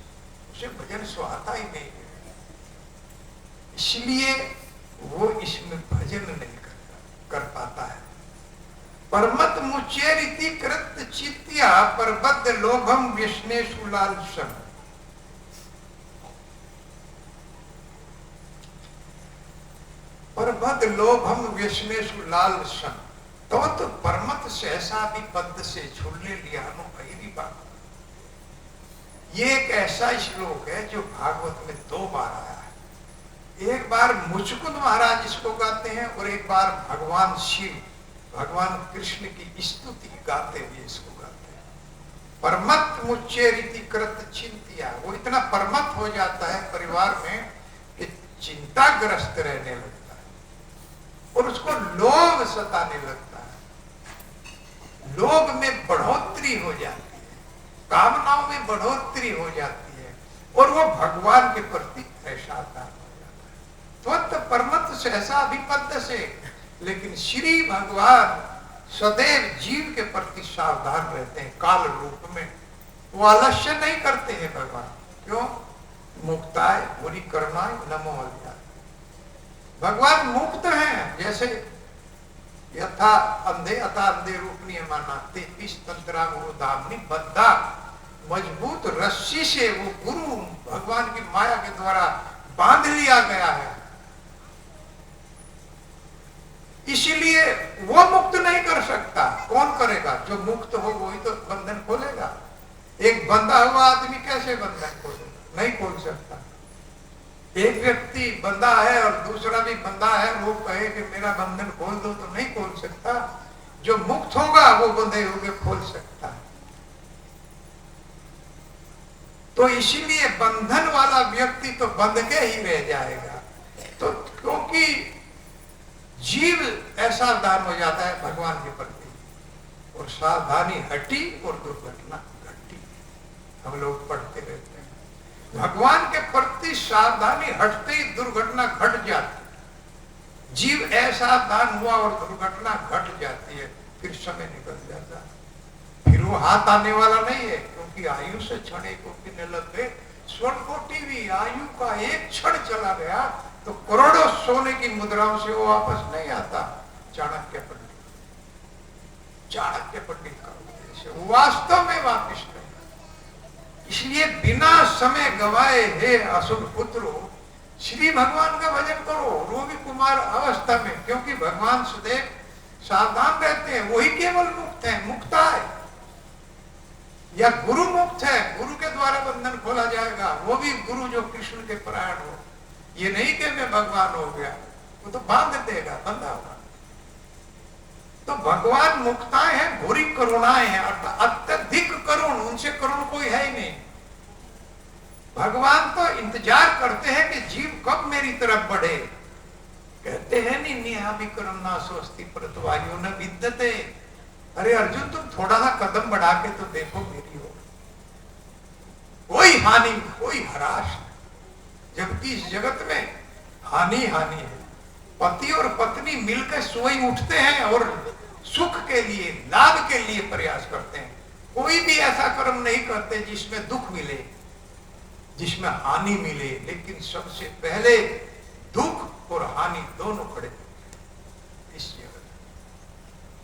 उसे भजन सुहाता ही नहीं है, इसलिए वो इसमें भजन नहीं कर पाता है। परमत मुचेरिति कृत चित्या परबद्ध लोभम व्यसनेषु लालसम, परबद्ध लोभम व्यसनेषु लालसम, तो परमत सहसा भी पद से झूलने लिया नो अहिरी बात। ये एक ऐसा श्लोक है जो भागवत में 2 बार आया है। एक बार मुचकुंद महाराज इसको गाते हैं और एक बार भगवान शिव, भगवान कृष्ण की स्तुति गाते हुए इसको गाते हैं। परमत मुच्चेरिति कृत चिंतिया, वो इतना परमत हो जाता है परिवार में कि चिंताग्रस्त रहने लगता है और उसको लोभ सताने लगता है, लोभ में बढ़ोतरी हो जाती है, कामनाओं में बढ़ोतरी हो जाती है, और वो भगवान के प्रति ऐसा हो जाता है। तो परमत सहसा अभिपद से, लेकिन श्री भगवान सदैव जीव के प्रति सावधान रहते हैं काल रूप में, वो आलस्य नहीं करते हैं भगवान। क्यों? मुक्ताय बुरी करनाय नमो अव्याय, भगवान मुक्त हैं। जैसे यथा अंधे अथा अंधे रूपनी माना तेतीस तंत्रा गुरु धामनी बद्धा, मजबूत रस्सी से वो गुरु भगवान की माया के द्वारा बांध लिया गया है, इसलिए वो मुक्त नहीं कर सकता। कौन करेगा? जो मुक्त हो वही तो बंधन खोलेगा। एक बंधा हुआ आदमी कैसे बंधन खोलेगा? नहीं खोल सकता। एक व्यक्ति बंधा है और दूसरा भी बंधा है, वो कहे कि मेरा बंधन खोल दो, तो नहीं खोल सकता। जो मुक्त होगा वो बंधे हुए खोल सकता है। तो इसीलिए बंधन वाला व्यक्ति तो बंध के ही रह जाएगा। तो क्योंकि जीव असावधान हो जाता है भगवान के प्रति, और सावधानी हटी और दुर्घटना घटी। हम लोग पढ़ते रहते हैं, भगवान के प्रति सावधानी हटते ही दुर्घटना घट जाती। जीव असावधान हुआ और दुर्घटना घट जाती है, फिर समय निकल जाता है, फिर वो हाथ आने वाला नहीं है, क्योंकि आयु से क्षण को गिनने लग गए। स्वर्ण कोटि भी आयु का एक क्षण चला गया तो करोड़ों सोने की मुद्राओं से वो वापस नहीं आता। चाणक्य पंडित का उपदेश है, वो वास्तव में वापस नहीं। इसलिए बिना समय गवाए हे असुर पुत्रो, श्री भगवान का भजन करो रोगी कुमार अवस्था में, क्योंकि भगवान सदैव सावधान रहते हैं, वही केवल मुक्त है, मुक्ता है। या गुरु मुक्त है, गुरु के द्वारा बंधन खोला जाएगा, वो भी गुरु जो कृष्ण के परायण हो। ये नहीं कि मैं भगवान हो गया, वो तो बांध देगा, बंधा होगा। तो भगवान मुक्ताएं हैं, बुरी करुणाएं हैं, अर्थात अत्यधिक करुण, उनसे करुण कोई है ही नहीं। भगवान तो इंतजार करते हैं कि जीव कब मेरी तरफ बढ़े। कहते हैं नहीं, निहामी करुणा स्वस्ति परतवायु न विद्यते। अरे अर्जुन, तुम थोड़ा सा कदम बढ़ा के तो देखो मेरी ओर, कोई हानि कोई हराश, जबकि इस जगत में हानि हानि है। पति और पत्नी मिलकर सोई उठते हैं और सुख के लिए, लाभ के लिए प्रयास करते हैं। कोई भी ऐसा कर्म नहीं करते जिसमें दुख मिले, जिसमें हानि मिले। लेकिन सबसे पहले दुख और हानि दोनों खड़े इस जगत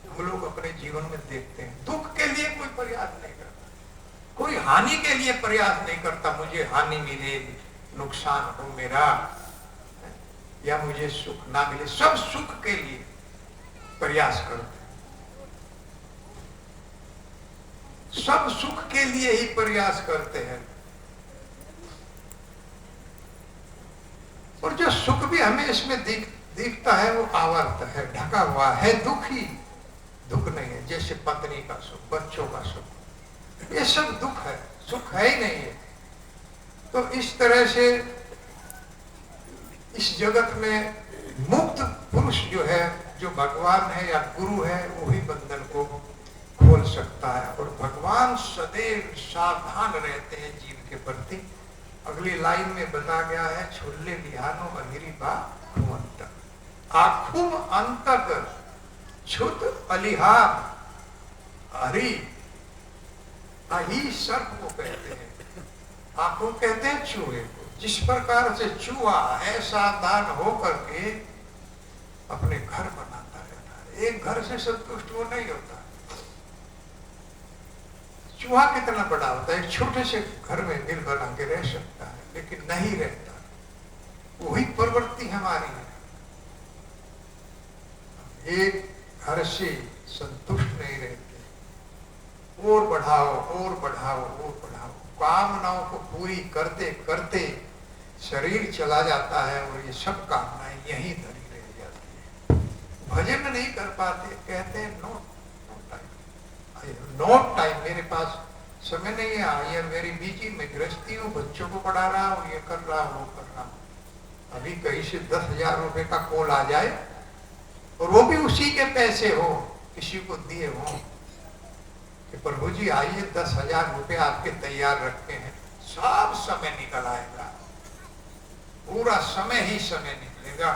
में हम लोग अपने जीवन में देखते हैं। दुख के लिए कोई प्रयास नहीं करता, कोई हानि के लिए प्रयास नहीं करता, मुझे हानि मिले, नुकसान हो मेरा, या मुझे सुख ना मिले। सब सुख के लिए प्रयास करते हैं, सब सुख के लिए ही प्रयास करते हैं। और जो सुख भी हमें इसमें दिखता है वो आवर्त है, ढका हुआ है, दुख ही दुख नहीं है। जैसे पत्नी का सुख, बच्चों का सुख, ये सब दुख है, सुख है ही नहीं है। तो इस तरह से इस जगत में मुक्त पुरुष जो है, जो भगवान है या गुरु है, वही बंधन को खोल सकता है। और भगवान सदैव सावधान रहते हैं जीव के प्रति। अगली लाइन में बता गया है, छुल्ले लिहानो अहिरी बा खुमंत आखुम अंतक छुत अलिहार हरी। अही सर्प को कहते हैं, आंखों कहते हैं चूहे को। जिस प्रकार से चूहा है सावधान होकर के अपने घर बनाता रहता है, एक घर से संतुष्ट वो नहीं होता। चूहा कितना बड़ा होता है, एक छोटे से घर में दिल बना के रह सकता है, लेकिन नहीं रहता। वही प्रवृत्ति हमारी है, एक घर से संतुष्ट नहीं रहते, और बढ़ाओ और बढ़ाओ और बढ़ाओ। कामनाओं को पूरी करते करते शरीर चला जाता है और ये सब कामनाएं यहीं धरी रह जाती है। भजन नहीं कर पाते, कहते हैं नो टाइम, नो टाइम, मेरे पास समय नहीं है, यार मेरी बीजी, मैं गृहस्थी हूँ, बच्चों को पढ़ा रहा हूँ, ये कर रहा हूँ, वो कर रहा हूँ। अभी कहीं से 10,000 रुपए का कॉल आ जाए और वो भी उसी के पैसे हो, किसी को दिए हो कि प्रभु जी आइए 10,000 रुपए आपके तैयार रखे हैं, सब समय निकल आएगा, पूरा समय ही समय निकलेगा।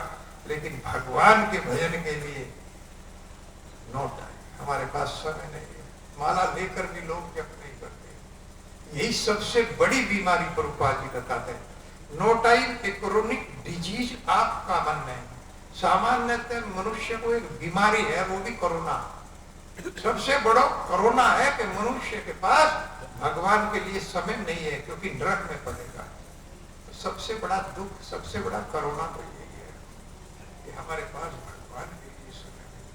लेकिन भगवान के भजन के लिए नो टाइम, हमारे पास समय नहीं है। माला लेकर भी लोग जप नहीं करते। यही सबसे बड़ी बीमारी प्रभुपाद जी बताते हैं। नो टाइम एक क्रोनिक डिजीज आप कॉमन नहीं, सामान्यतः मनुष्य को एक बीमारी है, वो भी कोरोना। सबसे बड़ा कोरोना है कि मनुष्य के पास भगवान के लिए समय नहीं है, क्योंकि नरक में पड़ेगा। तो सबसे बड़ा दुख, सबसे बड़ा कोरोना तो यही है कि हमारे पास भगवान के लिए समय नहीं।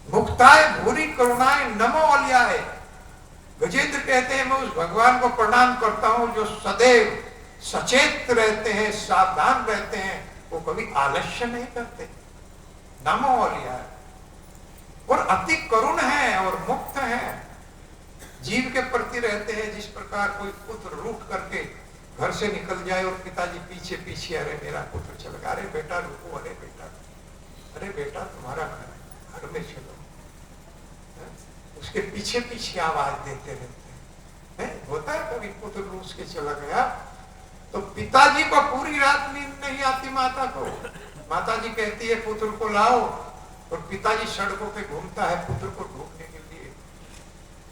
मुक्ताय भूरी करुणाएं नमो अलियाए। गजेंद्र कहते हैं, मैं उस भगवान को प्रणाम करता हूं जो सदैव सचेत रहते हैं, सावधान रहते हैं, वो कभी आलस्य नहीं करते। नमो अलियाए, और अति करुण है और मुक्त है, जीव के प्रति रहते हैं। जिस प्रकार कोई पुत्र रूठ करके घर से निकल जाए और पिताजी पीछे पीछे, अरे मेरा पुत्र चल गया, अरे बेटा रुको, अरे बेटा तुम्हारा घर है, घर में चलो, उसके पीछे पीछे आवाज देते रहते हैं। होता है कभी पुत्र रूस के चला गया तो पिताजी को पूरी रात नींद नहीं आती, माता को। माता जी कहती है पुत्र को लाओ, और पिताजी सड़कों पे घूमता है पुत्र को ढूंढने के लिए,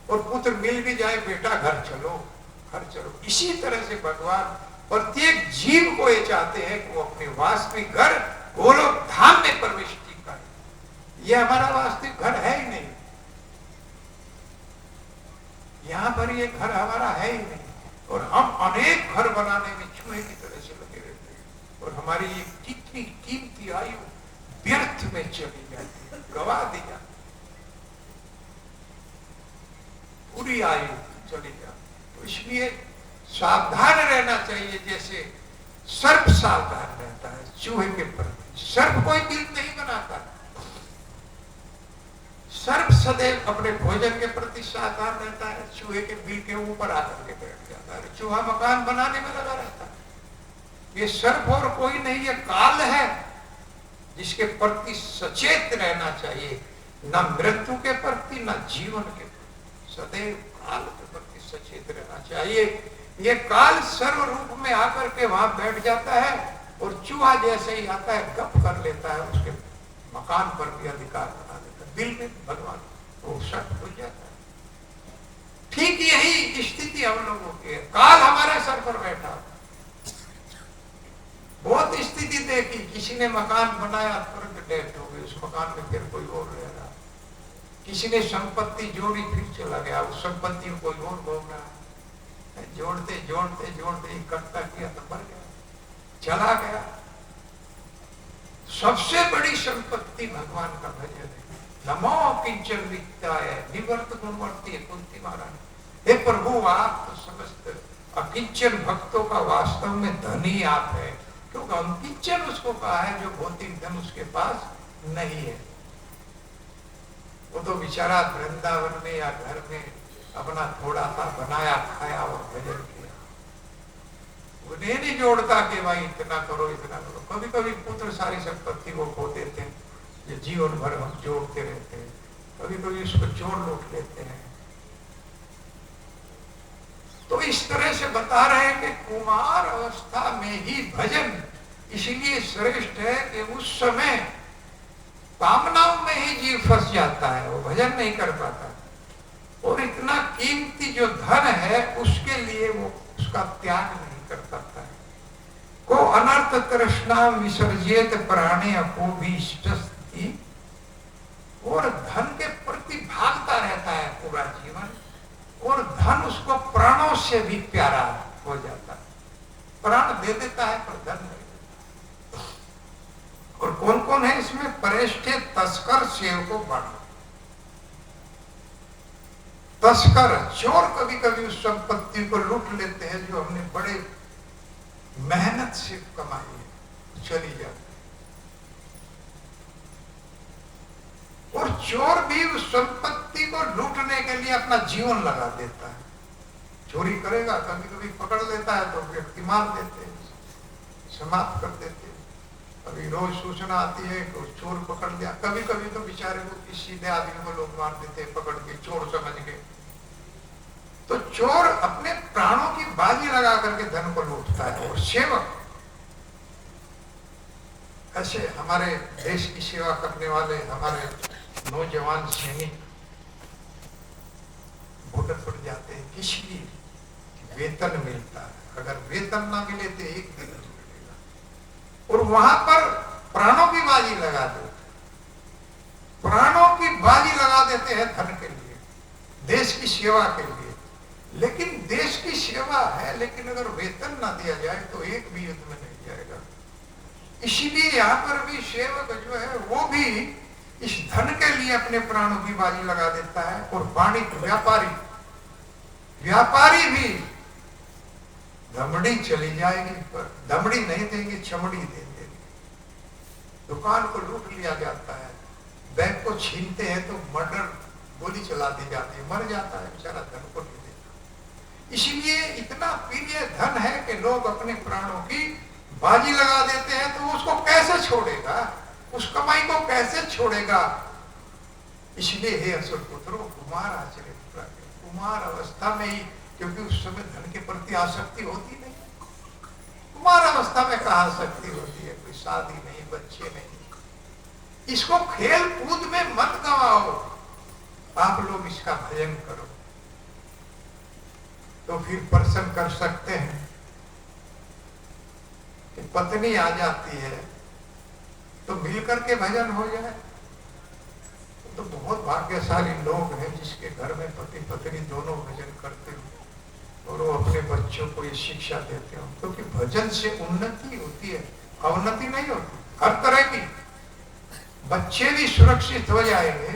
और पुत्र मिल भी जाए, बेटा घर चलो, घर चलो। इसी तरह से भगवान प्रत्येक जीव को ये चाहते हैं कि वो अपने वास्तविक घर गोलोक धाम में प्रवेश करे। ये हमारा वास्तविक घर है ही नहीं, यहाँ पर ये घर हमारा है ही नहीं, और हम अनेक घर बनाने में चूहे की तरह से लगे रहते हैं। और हमारी ये कितनी कीमती आयु व्यर्थ में चली जाती है, गवा दिया, पूरी आयु चली जाती। तो इसलिए सावधान रहना चाहिए, जैसे सर्प सावधान रहता है चूहे के प्रति। सर्प कोई बिल नहीं बनाता, सर्प सदैव अपने भोजन के प्रति सावधान रहता है, चूहे के बिल के ऊपर आकर के बैठ जाता है, चूहा मकान बनाने में लगा रहता है। ये सर्प और कोई नहीं, ये काल है जिसके प्रति सचेत रहना चाहिए, न मृत्यु के प्रति न जीवन के प्रति, सदैव काल के प्रति सचेत रहना चाहिए। ये काल सर्व रूप में आकर के वहां बैठ जाता है और चूहा जैसे ही आता है गप कर लेता है, उसके मकान पर भी अधिकार बना देता है, दिल में भगवान वो शक हो जाता है। ठीक यही स्थिति हम लोगों की है, काल हमारे सर पर बैठा। बहुत स्थिति देखी, किसी ने मकान बनाया तुरंत डेथ हो गई, उस मकान में फिर कोई और रह रहा, किसी ने संपत्ति जोड़ी फिर चला गया, उस संपत्ति को कोई और भोग रहा, जोड़ते जोड़ते जोड़ते इकट्ठा किया तो मर गया, चला गया। सबसे बड़ी संपत्ति भगवान का भजन है। नमो किंचन वित्ताय निवर्त गुणवर्ती कुंती महाराज, हे प्रभु आप तो समस्त अकिंचन भक्तों का वास्तव में धनी आप है, क्योंकि अकिंचन उसको कहा है जो भौतिक धन उसके पास नहीं है। वो तो बेचारा वृंदावन में या घर में अपना थोड़ा सा बनाया खाया और भजन किया, उन्हें नहीं जोड़ता कि भाई इतना करो इतना करो। कभी कभी पुत्र सारी संपत्ति को खो देते हैं, ये जीवन भर हम जोड़ते रहते हैं, कभी कभी उसको जोड़ लूट लेते हैं। तो इस तरह से बता रहे हैं कि कुमार अवस्था में ही भजन इसलिए श्रेष्ठ है कि उस समय कामनाओं में ही जीव फंस जाता है, वो भजन नहीं कर पाता, और इतना कीमती जो धन है उसके लिए वो उसका त्याग नहीं कर पाता है। को अनर्थ तृष्णा विसर्जित प्राणे को भी स्थिति, और धन के प्रति भागता रहता है पूरा जीवन, और धन उसको प्राणों से भी प्यारा हो जाता है, प्राण दे देता है पर धन नहीं देता। और कौन कौन है इसमें? परेष्ठे तस्कर सेवकों बड़ा, तस्कर चोर कभी कभी उस संपत्ति को लूट लेते हैं जो हमने बड़े मेहनत से कमाई है, चली जाती है। और चोर भी उस संपत्ति को लूटने के लिए अपना जीवन लगा देता है, चोरी करेगा, कभी कभी पकड़ लेता है तो व्यक्ति मार देते हैं, समाप्त कर देते हैं। अभी रोज सूचना आती है कि चोर पकड़ लिया, कभी कभी तो बेचारे को सीधे आदमी को लोग मार देते हैं पकड़ के, चोर समझ के। तो चोर अपने प्राणों की बाजी लगा करके धन को लूटता है। और सेवक, ऐसे हमारे देश की सेवा करने वाले हमारे नौजवान सैनिक बॉर्डर पर जाते हैं, किस लिए? वेतन मिलता है, अगर वेतन ना मिले तो एक दिन मिलेगा, और वहां पर प्राणों की बाजी लगा देते, प्राणों की बाजी लगा देते हैं धन के लिए, देश की सेवा के लिए। लेकिन देश की सेवा है, लेकिन अगर वेतन ना दिया जाए तो एक भी युद्ध में नहीं जाएगा। इसीलिए यहाँ पर भी सेवक जो है वो भी इस धन के लिए अपने प्राणों की बाजी लगा देता है। और वाणिज्य व्यापारी भी दमड़ी चली जाएगी पर दमड़ी नहीं देंगे, चमड़ी दे देंगे। दुकान को लूट लिया जाता है, बैंक को छीनते हैं तो मर्डर गोली चला दी जाती है, मर जाता है बेचारा, धन को नहीं देता। इसीलिए इतना प्रिय धन है कि लोग अपने प्राणों की बाजी लगा देते हैं, तो उसको कैसे छोड़ेगा, उस कमाई को कैसे छोड़ेगा। इसलिए हे असुर पुत्रों, कुमार आचरित प्राज्ञ, कुमार अवस्था में ही, क्योंकि उस समय धन के प्रति आसक्ति होती नहीं, कुमार अवस्था में कहाँ आसक्ति होती है, कोई शादी नहीं, बच्चे नहीं। इसको खेल कूद में मत गवाओ, आप लोग इसका भजन करो, तो फिर प्रसन्न कर सकते हैं कि पत्नी आ जाती है तो मिलकर के भजन हो जाए। तो बहुत भाग्यशाली लोग हैं जिसके घर में पति पत्नी दोनों भजन करते हो और वो अपने बच्चों को ये शिक्षा देते हो, क्योंकि भजन से उन्नति होती है, अवनति नहीं होती। हर तरह की बच्चे भी सुरक्षित हो जाएंगे,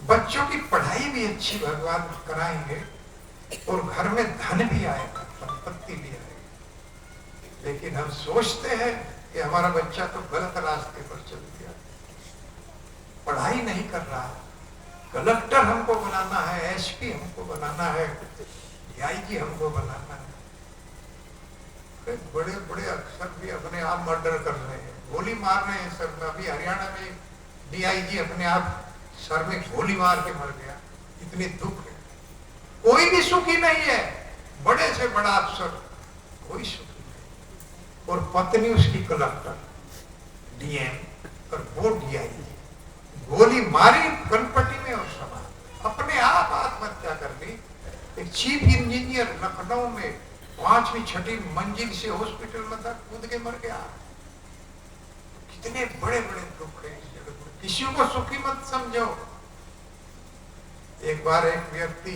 बच्चों की पढ़ाई भी अच्छी भगवान कराएंगे और घर में धन भी आएगा, संपत्ति भी आएगी। लेकिन हम सोचते हैं कि हमारा बच्चा तो गलत रास्ते पर चल गया, पढ़ाई नहीं कर रहा है, कलेक्टर हमको बनाना है, एसपी हमको बनाना है, डीआईजी हमको बनाना है। बड़े बड़े अफसर भी अपने आप मर्डर कर रहे हैं, गोली मार रहे हैं सर में। अभी हरियाणा में डीआईजी अपने आप सर में गोली मार के मर गया। इतने दुख है, कोई भी सुखी नहीं है, बड़े से बड़ा अफसर कोई सुखी नहीं। और पत्नी उसकी कलेक्टर, डीएम और वो डीआईजी, गोली मारी कनपट्टी में और समा अपने आप आत्महत्या कर ली। एक चीफ इंजीनियर लखनऊ में 5वीं 6ठी मंजिल से हॉस्पिटल में था, कूद के मर गया। कितने बड़े बड़े दुख है इस जगत में, किसी को सुखी मत समझो। एक बार एक व्यक्ति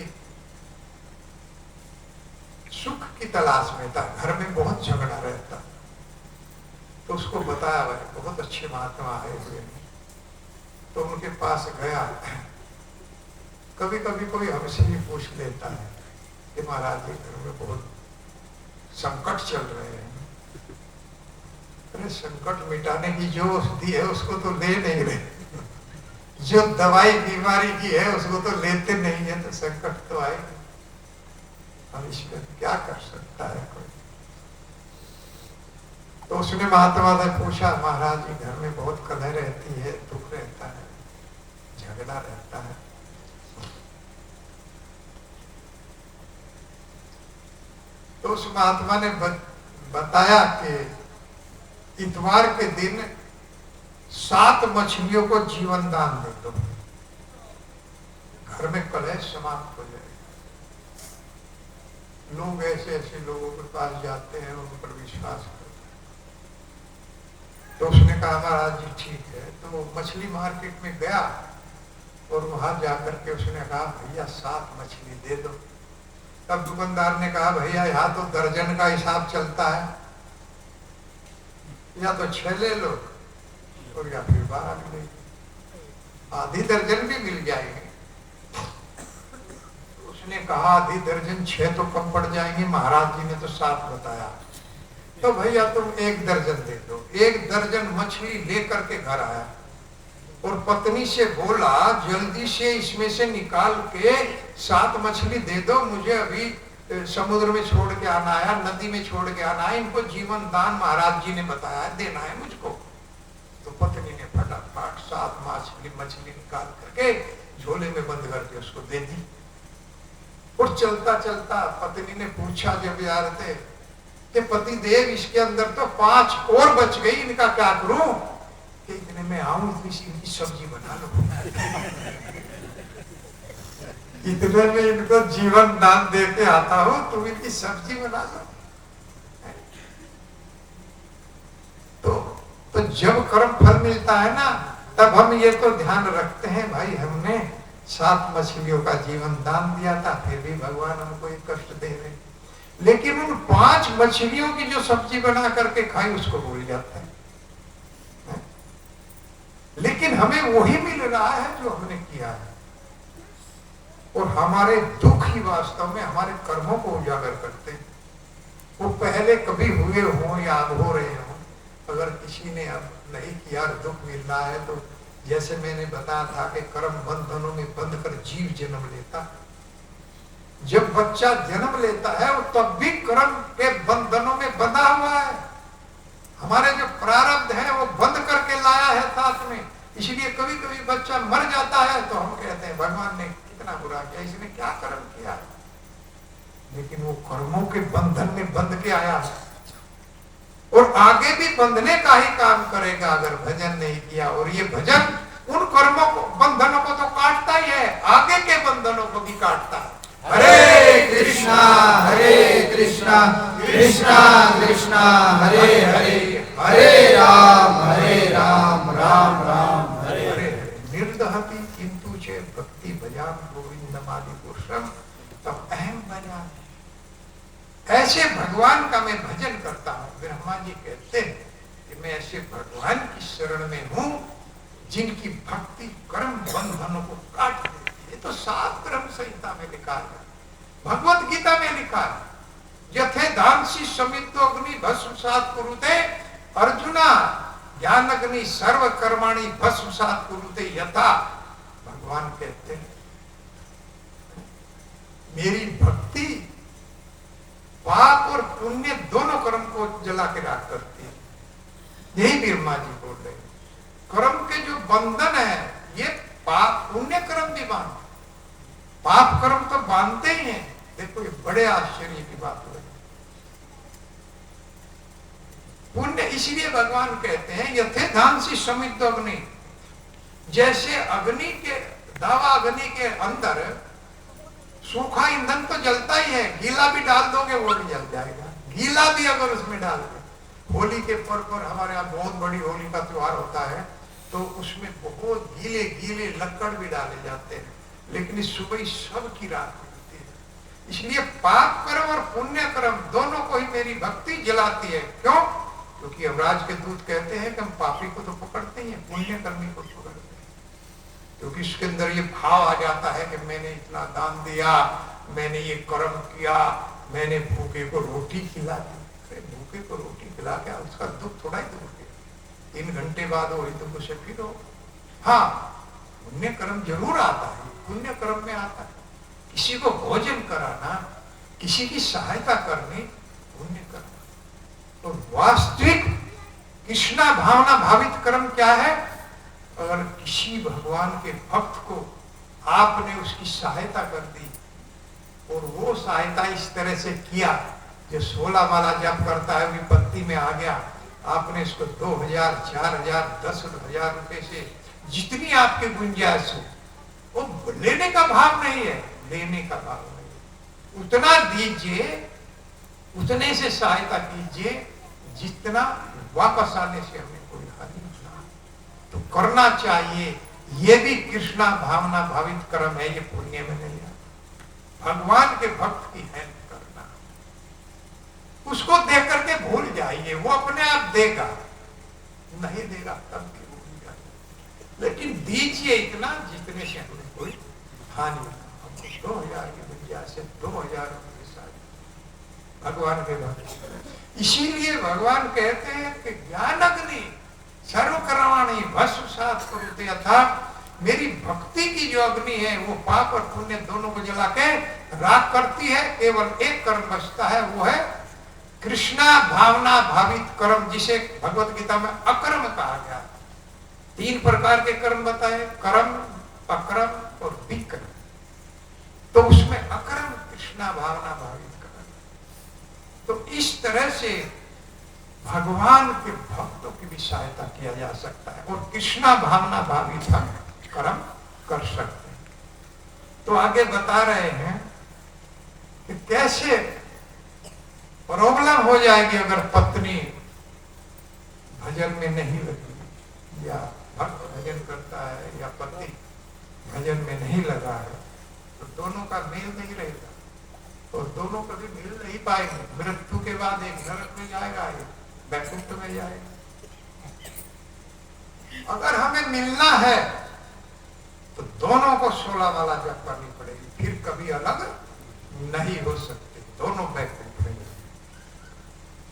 सुख की तलाश में था, घर में बहुत झगड़ा रहता, तो उसको बताया भाई बहुत अच्छे महात्मा आए हुए हैं, तो उनके पास गया। कभी कभी कोई हमसे भी पूछ लेता है कि महाराज जी घर में बहुत संकट चल रहे हैं। अरे संकट मिटाने की जो औषधि है उसको तो ले नहीं रहे, जो दवाई बीमारी की है उसको तो लेते नहीं है, तो संकट तो आएगा। हम इसमें क्या कर सकता है कोई? तो उसने महात्मा से पूछा, महाराज जी घर में बहुत कलह रहती है, दुख रहता है, झगड़ा रहता है। तो उस महात्मा ने बताया कि इतवार के दिन 7 मछलियों को जीवन दान दे दो, घर में कलह समाप्त हो जाए। लोग ऐसे ऐसे लोगों के पास जाते हैं, उन पर विश्वास करते हैं। तो उसने कहा महाराज जी ठीक है। तो वो मछली मार्केट में गया और वहां जाकर के उसने कहा भैया 7 मछली दे दो। तब दुकानदार ने कहा भैया यहाँ तो दर्जन का हिसाब चलता है, या तो 6 ले लो और या फिर 12 ले लो, आधी दर्जन भी मिल जाएगी। उसने कहा आधी दर्जन 6 तो कम पड़ जाएंगे, महाराज जी ने तो 7 बताया, तो भैया तुम 1 दर्जन दे दो। 1 दर्जन मछली लेकर के घर आया और पत्नी से बोला जल्दी से इसमें से निकाल के 7 मछली दे दो, मुझे अभी समुद्र में छोड़ के आना है, नदी में छोड़ के आना है, इनको जीवन दान महाराज जी ने बताया है, देना है मुझको। तो पत्नी ने फटाफट 7 मछली निकाल करके झोले में बंद करके उसको दे दी। और चलता चलता पत्नी ने पूछा जब यार थे कि पति देव इसके अंदर तो 5 और बच गई, इनका क्या करूं? कि इतने में आऊं इनकी सब्जी बना लो। इतने में इनको जीवन दान दे के आता हूं, तुम इनकी सब्जी बना लो। तो जब कर्म फल मिलता है ना, तब हम ये तो ध्यान रखते हैं भाई हमने 7 मछलियों का जीवन दान दिया था, फिर भी भगवान हमको एक कष्ट दे रहे। लेकिन उन 5 मछलियों की जो सब्जी बना करके खाई उसको भूल जाते हैं। लेकिन हमें वही मिल रहा है जो हमने किया है, और हमारे दुख ही वास्तव में हमारे कर्मों को उजागर करते हैं। वो पहले कभी हुए हों या अब हो रहे हों, अगर किसी ने अब नहीं किया दुख मिल रहा है, तो जैसे मैंने बताया था कि कर्म बंधनों में बंध कर जीव जन्म लेता। जब बच्चा जन्म लेता है वो तब भी कर्म के बंधनों में बंधा हुआ है। हमारे जो प्रारब्ध है वो बंद करके लाया है साथ में। इसलिए कभी कभी बच्चा मर जाता है तो हम कहते हैं भगवान ने कितना बुरा किया, इसने क्या कर्म किया। लेकिन वो कर्मों के बंधन में बंध के आया और आगे भी बंधने का ही काम करेगा अगर भजन नहीं किया। और ये भजन उन कर्मों को बंधनों को तो काटता ही है, आगे के बंधनों को भी काटता है। हरे कृष्णा कृष्णा कृष्णा हरे हरे, हरे राम राम राम हरे हरे। निर्दहति किंतु चे भक्ति भजाम गोविंदमादि पुरुषम तब अहम भजा। ऐसे भगवान का मैं भजन करता हूँ। ब्रह्मा जी कहते हैं कि मैं ऐसे भगवान की शरण में हूँ जिनकी भक्ति कर्म बंधनों को काट देती है। ये तो 7 ब्रह्म संहिता में लिखा है, भगवत गीता में लिखा है। यथे धांसी समितो अग्नि भस्मसात कुरुते अर्जुना ज्ञान अग्नि सर्व कर्माणि भस्मसात कुरुते यथा। भगवान कहते हैं मेरी भक्ति पाप और पुण्य दोनों कर्म को जला के राख करती है। यही ब्रह्मा जी बोल रहे हैं। कर्म के जो बंधन है ये पाप पुण्य कर्म भी बांधते, पाप कर्म तो बांधते ही हैं। देखो ये बड़े आश्चर्य की बात हो रही है। पुण्य इसलिए भगवान कहते हैं यथे धांसी समित अग्नि, जैसे अग्नि के दावा अग्नि के अंदर सूखा ईंधन तो जलता ही है, गीला भी डाल दोगे वो भी जल जाएगा। गीला भी अगर उसमें डाल दो, होली के पर्व पर हमारे यहाँ बहुत बड़ी होली का त्योहार होता है तो उसमें बहुत गीले गीले लकड़ भी डाले जाते हैं, लेकिन इस सुबह सब की रात मिलती है। इसलिए पाप कर्म और पुण्य कर्म दोनों को ही मेरी भक्ति जलाती है। क्यों? क्योंकि यमराज के दूत कहते हैं कि हम पापी को तो पकड़ते ही हैं, पुण्य कर्मी को पकड़ते हैं। क्योंकि इसके अंदर ये भाव आ जाता है कि मैंने इतना दान दिया, मैंने ये कर्म किया, मैंने भूखे को रोटी खिला दी। भूखे को रोटी खिला के उसका दुख थोड़ा ही दूर गया, 3 घंटे बाद वही दुख उसे फिर हो। हाँ, पुण्य कर्म जरूर आता है, पुण्य कर्म में आता है किसी को भोजन कराना, किसी की सहायता करनी, पुण्य कर्म। और वास्तविक कृष्णा भावना भावित कर्म क्या है? अगर किसी भगवान के भक्त को आपने उसकी सहायता कर दी और वो सहायता इस तरह से किया, जो 16 माला जप करता है विपत्ति में आ गया, आपने इसको 2000, 4000, 10,000 रुपए से जितनी आपकी गुंजाइश हो, वो लेने का भाव नहीं है, लेने का भाव नहीं है। उतना दीजिए, उतने से सहायता कीजिए जितना वापस आने से हमें कोई हानि ना। तो करना चाहिए। ये भी कृष्णा भावना भावित कर्म है, ये पुण्य में नहीं है। भगवान के भक्त की हेल्प करना, उसको देख करके भूल जाइए, वो अपने आप देगा, नहीं देगा तब भी भूल जाइए, लेकिन दीजिए इतना जितने से हमें कोई हानि ना। 2000 की गुंजाइश से 2000 रुपये सारी भगवान के भक्त। इसीलिए भगवान कहते हैं कि ज्ञान अग्नि सर्वकर्माणि भस्मसात कुरुते, अर्थात मेरी भक्ति की जो अग्नि है वो पाप और पुण्य दोनों को जला के राख करती है। केवल एक कर्म बचता है, वो है कृष्णा भावना भावित कर्म, जिसे भगवत गीता में अकर्म कहा गया। 3 प्रकार के कर्म बताए, कर्म, अकर्म और विकर्म। तो उसमें अकर्म कृष्णा भावना भावित कर्म। तो इस तरह से भगवान के भक्तों की भी सहायता किया जा सकता है और कृष्णा भावना भावित कर्म कर सकते हैं। तो आगे बता रहे हैं कि कैसे प्रॉब्लम हो जाएगी अगर पत्नी भजन में नहीं लगी, या भक्त भजन करता है या पति भजन में नहीं लगा है, तो दोनों का मेल नहीं रहेगा और दोनों कभी मिल नहीं पाएंगे। मृत्यु के बाद एक नरक में जाएगा, एक वैकुंठ में जाएगा। अगर हमें मिलना है तो दोनों को 16 माला जप करनी पड़ेगी, फिर कभी अलग नहीं हो सकते, दोनों वैकुंठ में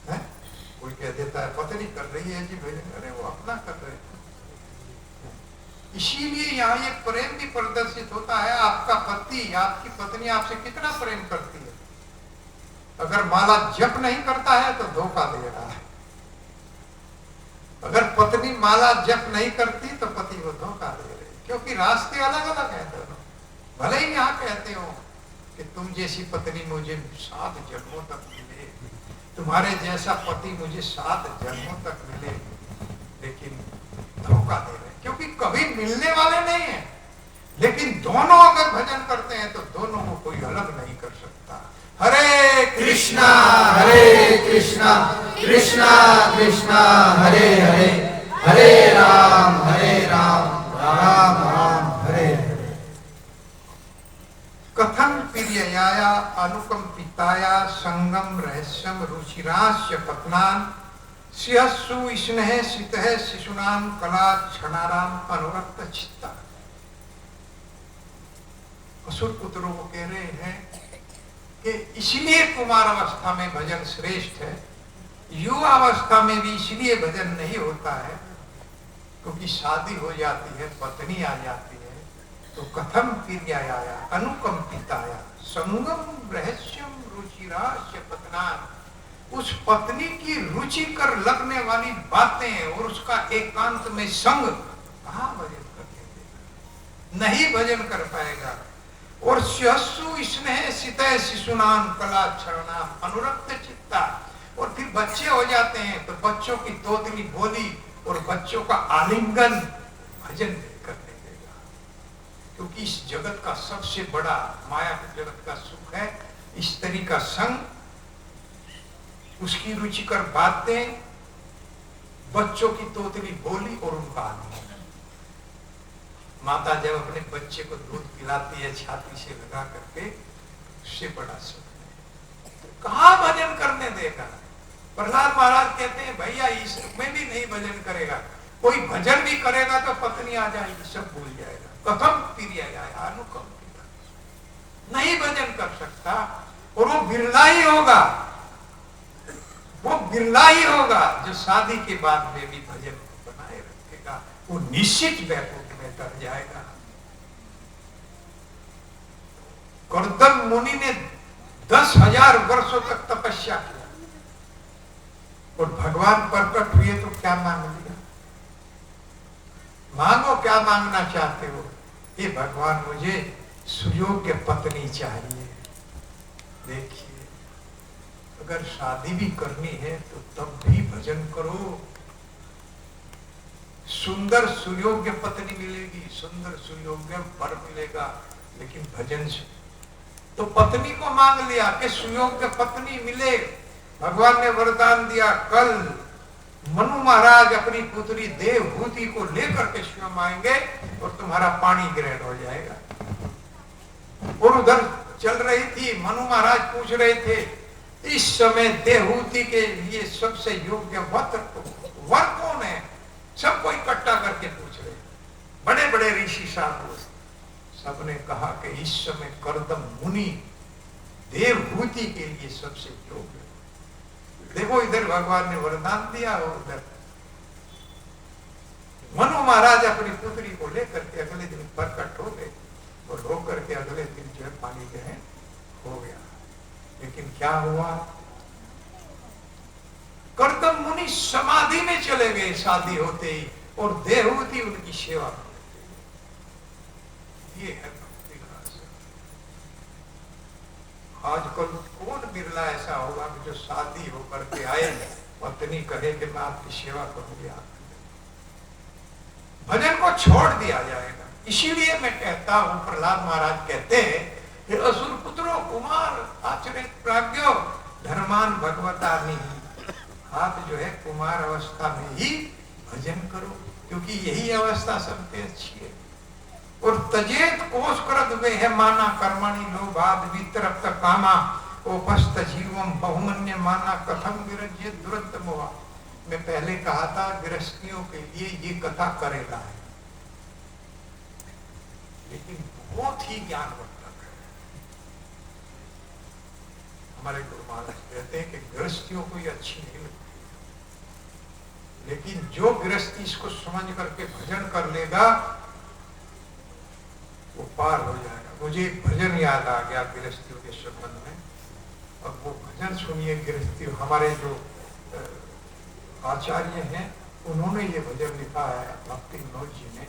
है। कोई कह देता है पत्नी कर रही है जी भजन, अरे वो अपना कर रहे हैं। इसीलिए यहाँ ये प्रेम भी प्रदर्शित होता है। आपका पति, आपकी पत्नी आपसे कितना प्रेम करती है। अगर माला जप नहीं करता है तो धोखा दे रहा है, अगर पत्नी माला जप नहीं करती तो पति को धोखा दे रहे, क्योंकि रास्ते अलग अलग हैं दोनों। भले ही यहाँ कहते हो कि तुम जैसी पत्नी मुझे 7 जन्मों तक मिले, तुम्हारे जैसा पति मुझे 7 जन्मों तक मिले, लेकिन धोखा दे रहे, क्योंकि कभी मिलने वाले नहीं है। लेकिन दोनों अगर भजन करते हैं तो दोनों को कोई अलग नहीं कर सकता। हरे कृष्णा कृष्णा कृष्णा हरे हरे, हरे राम राम राम हरे हरे। कथम प्रियया अनुकंपिताया संगम रहस्यम रुचिरास्य पत्नान सिंहस्सु स्नेह सितः शिशुनाम कला क्षणाराम अनुरक्त चित्ता। असुर पुत्रों को कह रहे हैं कि इसलिए कुमार अवस्था में भजन श्रेष्ठ है, युवा अवस्था में भी इसलिए भजन नहीं होता है क्योंकि शादी हो जाती है, पत्नी आ जाती है, तो कथम प्रियाया अनुकंपिताया संगम रहस्यम रुचिरास्य पत्नान। उस पत्नी की रुचि कर लगने वाली बातें और उसका एकांत में संग कहाँ भजन करने देगा, नहीं भजन कर पाएगा। और स्यस्सु स्नेह सितः शिशुनाम कला क्षरणाम अनुरक्त चित्ता। और फिर बच्चे हो जाते हैं तो बच्चों की तोतली बोली और बच्चों का आलिंगन भजन नहीं करने देगा, क्योंकि इस जगत का सबसे बड़ा माया के जगत का सुख है स्त्री का संग, उसकी रुचिकर बातें, बच्चों की तोतली बोली और उनका आलिंगन। माता जब अपने बच्चे को दूध पिलाती है छाती से लगा करके, उससे बड़ा सुख है, तो कहां भजन करने देगा। प्रहलाद महाराज कहते हैं भैया इसमें भी नहीं भजन करेगा, कोई भजन भी करेगा तो पत्नी आ जाएगी, सब भूल जाएगा। कथम प्रियाया अनुकंपिता, नहीं भजन कर सकता। और वो बिरला ही होगा, वो बिरला ही होगा जो शादी के बाद में भी भजन को बनाए रखेगा, वो निश्चित वैकुंठ में तर जाएगा। कर्दम मुनि ने 10,000 वर्षों तक तपस्या किया और भगवान प्रकट हुए तो क्या मांग लिया। मांगो क्या मांगना चाहते हो। ये भगवान मुझे सुयोग्य पत्नी चाहिए। देखिए अगर शादी भी करनी है तो तब भी भजन करो। सुंदर सुयोग्य पत्नी मिलेगी, सुंदर सुयोग्य वर मिलेगा, लेकिन भजन से। तो पत्नी को मांग लिया कि सुयोग्य पत्नी मिले। भगवान ने वरदान दिया, कल मनु महाराज अपनी पुत्री देवहूति को लेकर के स्वयं आएंगे और तुम्हारा पाणी ग्रहण हो जाएगा। और उधर चल रही थी, मनु महाराज पूछ रहे थे इस समय देवहूति के लिए सबसे योग्य वर कौन है। सबको इकट्ठा करके पूछ रहे, बड़े बड़े ऋषि साधु, सबने कहा कि इस समय कर्दम मुनि देवहूति के लिए सबसे योग्य। देखो इधर भगवान ने वरदान दिया और उधर मनु महाराज अपनी पुत्री को लेकर के अगले दिन प्रकट हो गए और होकर के अगले दिन जो है पानी ग्रहण हो गया। लेकिन क्या हुआ, कर्दम मुनि समाधि में चले गए शादी होते ही, और देवहूति उनकी सेवा में। ये है भक्ति का असर। आजकल कौन बिरला ऐसा होगा कि जो शादी होकर के आए पत्नी कहे कि मैं आपकी सेवा करूंगी, आप भजन को छोड़ दिया जाएगा। इसीलिए मैं कहता हूं, प्रहलाद महाराज कहते हैं कि असुर पुत्रो कुमार आचरित प्राज्ञो धर्मान भगवता नहीं। आप जो है कुमार अवस्था में ही भजन करो, क्योंकि यही अवस्था सबसे अच्छी है। और तजेत कोष करत वे है माना कर्मणि लोभाद वितरक्त कामा उपस्थ जीवम बहुमन्य माना कथम विरज्य दुरंत मोहा। मैं पहले कहा था गृहस्थियों के लिए ये कथा करेगा है, लेकिन बहुत ही ज्ञानवर्धक है। हमारे गुरु महाराज कहते हैं कि गृहस्थियों को ये अच्छी नहीं लगती, लेकिन जो गृहस्थी इसको समझ करके भजन कर लेगा वो पार हो जाएगा। मुझे भजन याद आ गया गृहस्थियों के संबंध में, और वो भजन सुनिए गृहस्थी। हमारे जो आचार्य हैं उन्होंने ये भजन लिखा है, भक्ति विनोद जी ने,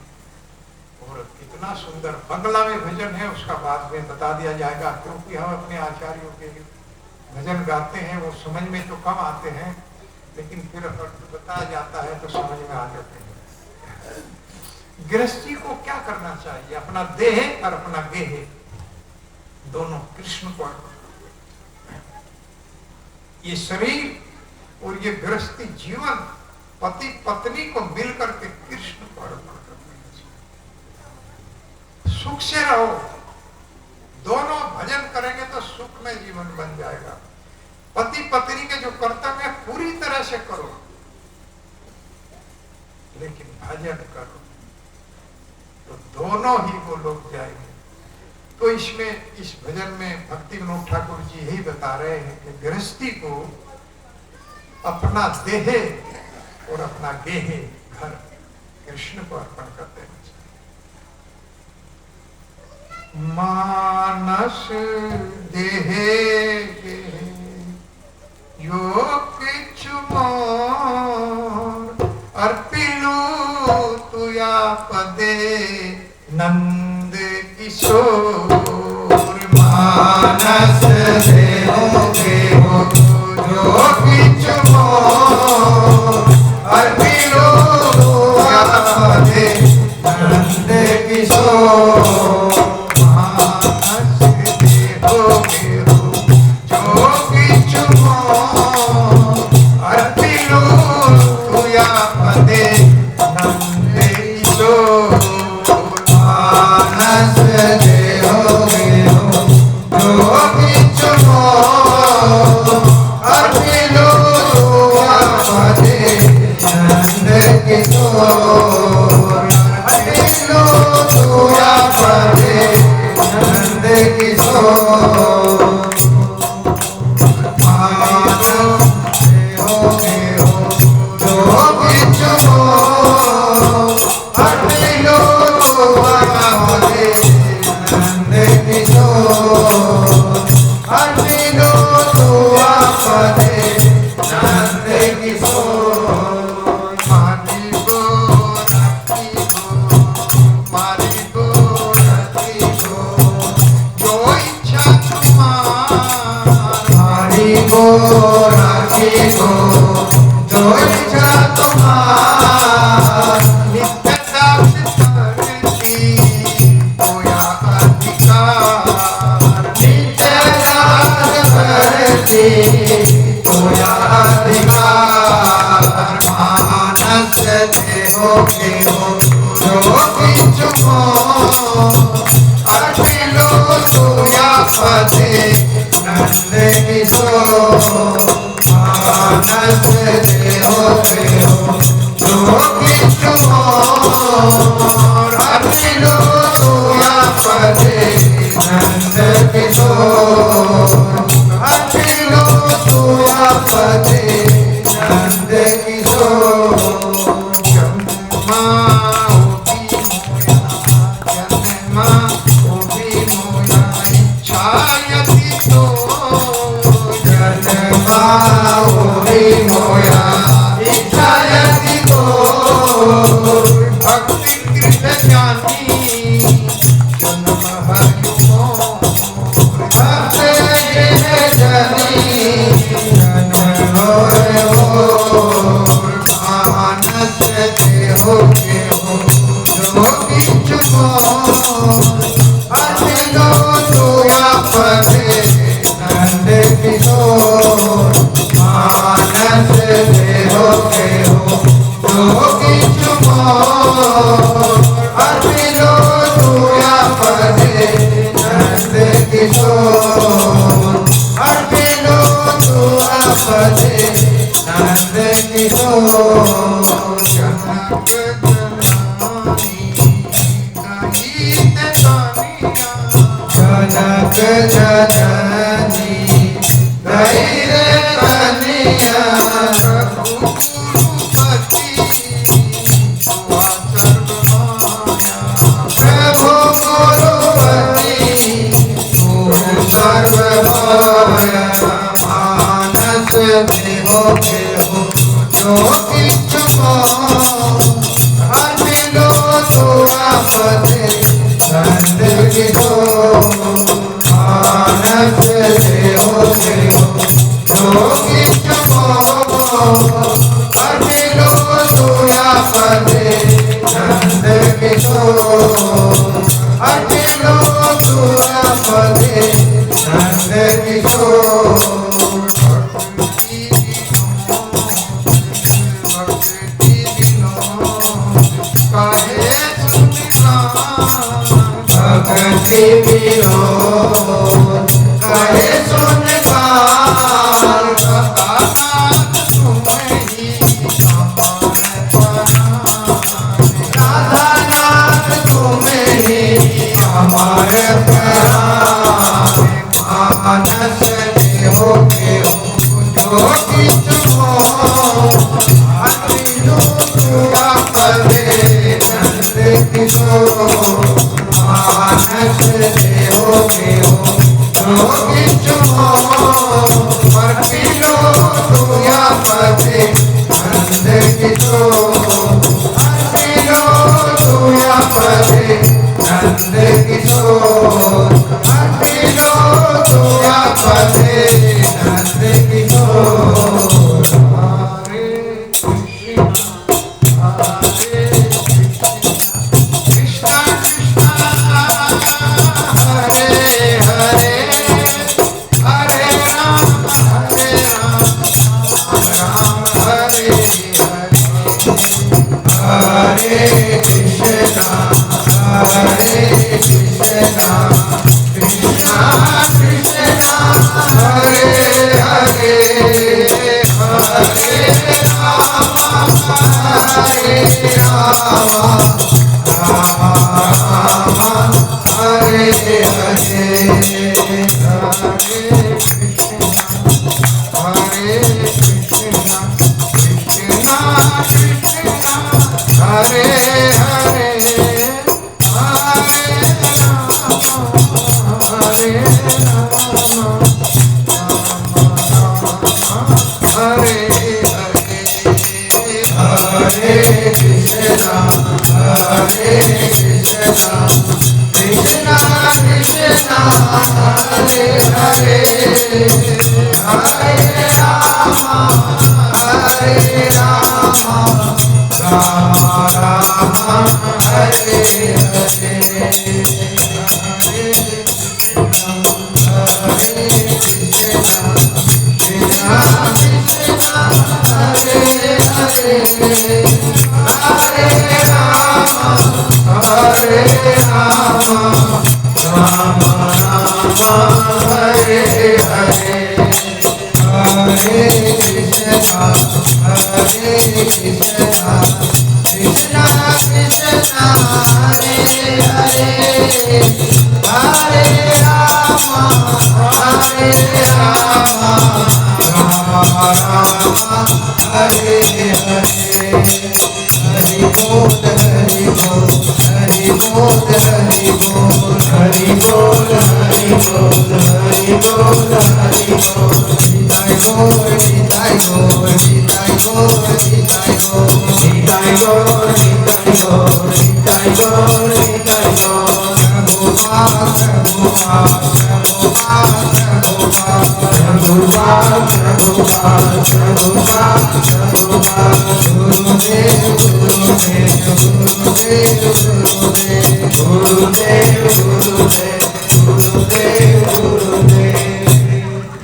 और कितना सुंदर बंगला में भजन है उसका बाद में बता दिया जाएगा, क्योंकि हम अपने आचार्यों के भजन गाते हैं, वो समझ में तो कम आते हैं, लेकिन फिर बताया जाता है तो समझ में आ जाते हैं। गृहस्थी को क्या करना चाहिए, अपना देह और अपना गेह दोनों कृष्ण को, ये शरीर और ये गृहस्थी जीवन पति पत्नी को मिलकर के कृष्ण को अर्पण करना चाहिए। सुख से रहो, दोनों भजन करेंगे तो सुख में जीवन बन जाएगा। पति पत्नी के जो कर्तव्य पूरी तरह से करो, लेकिन भजन करो तो दोनों ही वो लोग जाएंगे। तो इसमें इस भजन में भक्ति विनोद ठाकुर जी यही बता रहे हैं कि गृहस्थी को अपना देह और अपना गेहे घर कृष्ण को अर्पण कर देना चाहिए। मानस देहे यो किछु मोर अर्पिलु तुया पदे नंद किशोर। मानस देहो गेहो जो किछु मोर अर्पिलु तुया पदे नंद किशोर। मानस देहो गेहो जो किछु मोर अर्पिलु तुया पदे नंद किशोर। मानस देहो गेहो जो किछु मोर अर्पिलु तुया पदे नंद किशोर। अर्पिलु तुया पदे नंद किशोर। मानस देहो गेहो जो किछु मोर अर्पिलु तुया पदे नंद किशोर। अर्पिलु तुया पदे नंद किशोर। मारी गो राखी गो मारी गो राखी गो जो इच्छा तुम्हार। मारी गो राखी गो जो इच्छा तुम्हार। नित्य दास करती होया अधिकार। नित्य दास करती होया अधिकार। मानस देहो गेहो जो किछु मोर अर्पिलु तुया पदे नंद किशोर। मानस देहो गेहो जो किछु मोर अर्पिलु तुया पदे नंद किशोर। अर्पिलु तुया पदे नंद किशोर। जन्मा होती मोया जन्मा होती मोया इच्छा यदि तो। जन्मा होती मोया इच्छा यदि तो। भक्ति कृत ज्ञानी जन्म हरि मोर। भक्त कृत जनी जन्म हरि मोर। मानस देहो गेहो जो किछु मोर अर्पिलु तुया पदे नंद किशोर। मानस देहो गेहो जो किछु मोर अर्पिलु तुया पदे नंद किशोर। अर्पिलु तुया पदे नंद किशोर। जनक जननी धैर्य कनिया रघुपति तुआ सर्वमाया। प्रभु गुरुपति तू सर्वमाया। मानस देहो गेहो जो किछु मोर अर्पिलु तुया पदे नंद किशोर। मानस देहो गेहो जो किछु मोर अर्पिलु तुया पदे नंद किशोर। अर्पिलु तुया पदे नंद किशोर। भक्ति विनोद काहे सुनिला। भक्ति विनोद काहे सुनिला। बतानाथ तुम्हें ही अमर पना।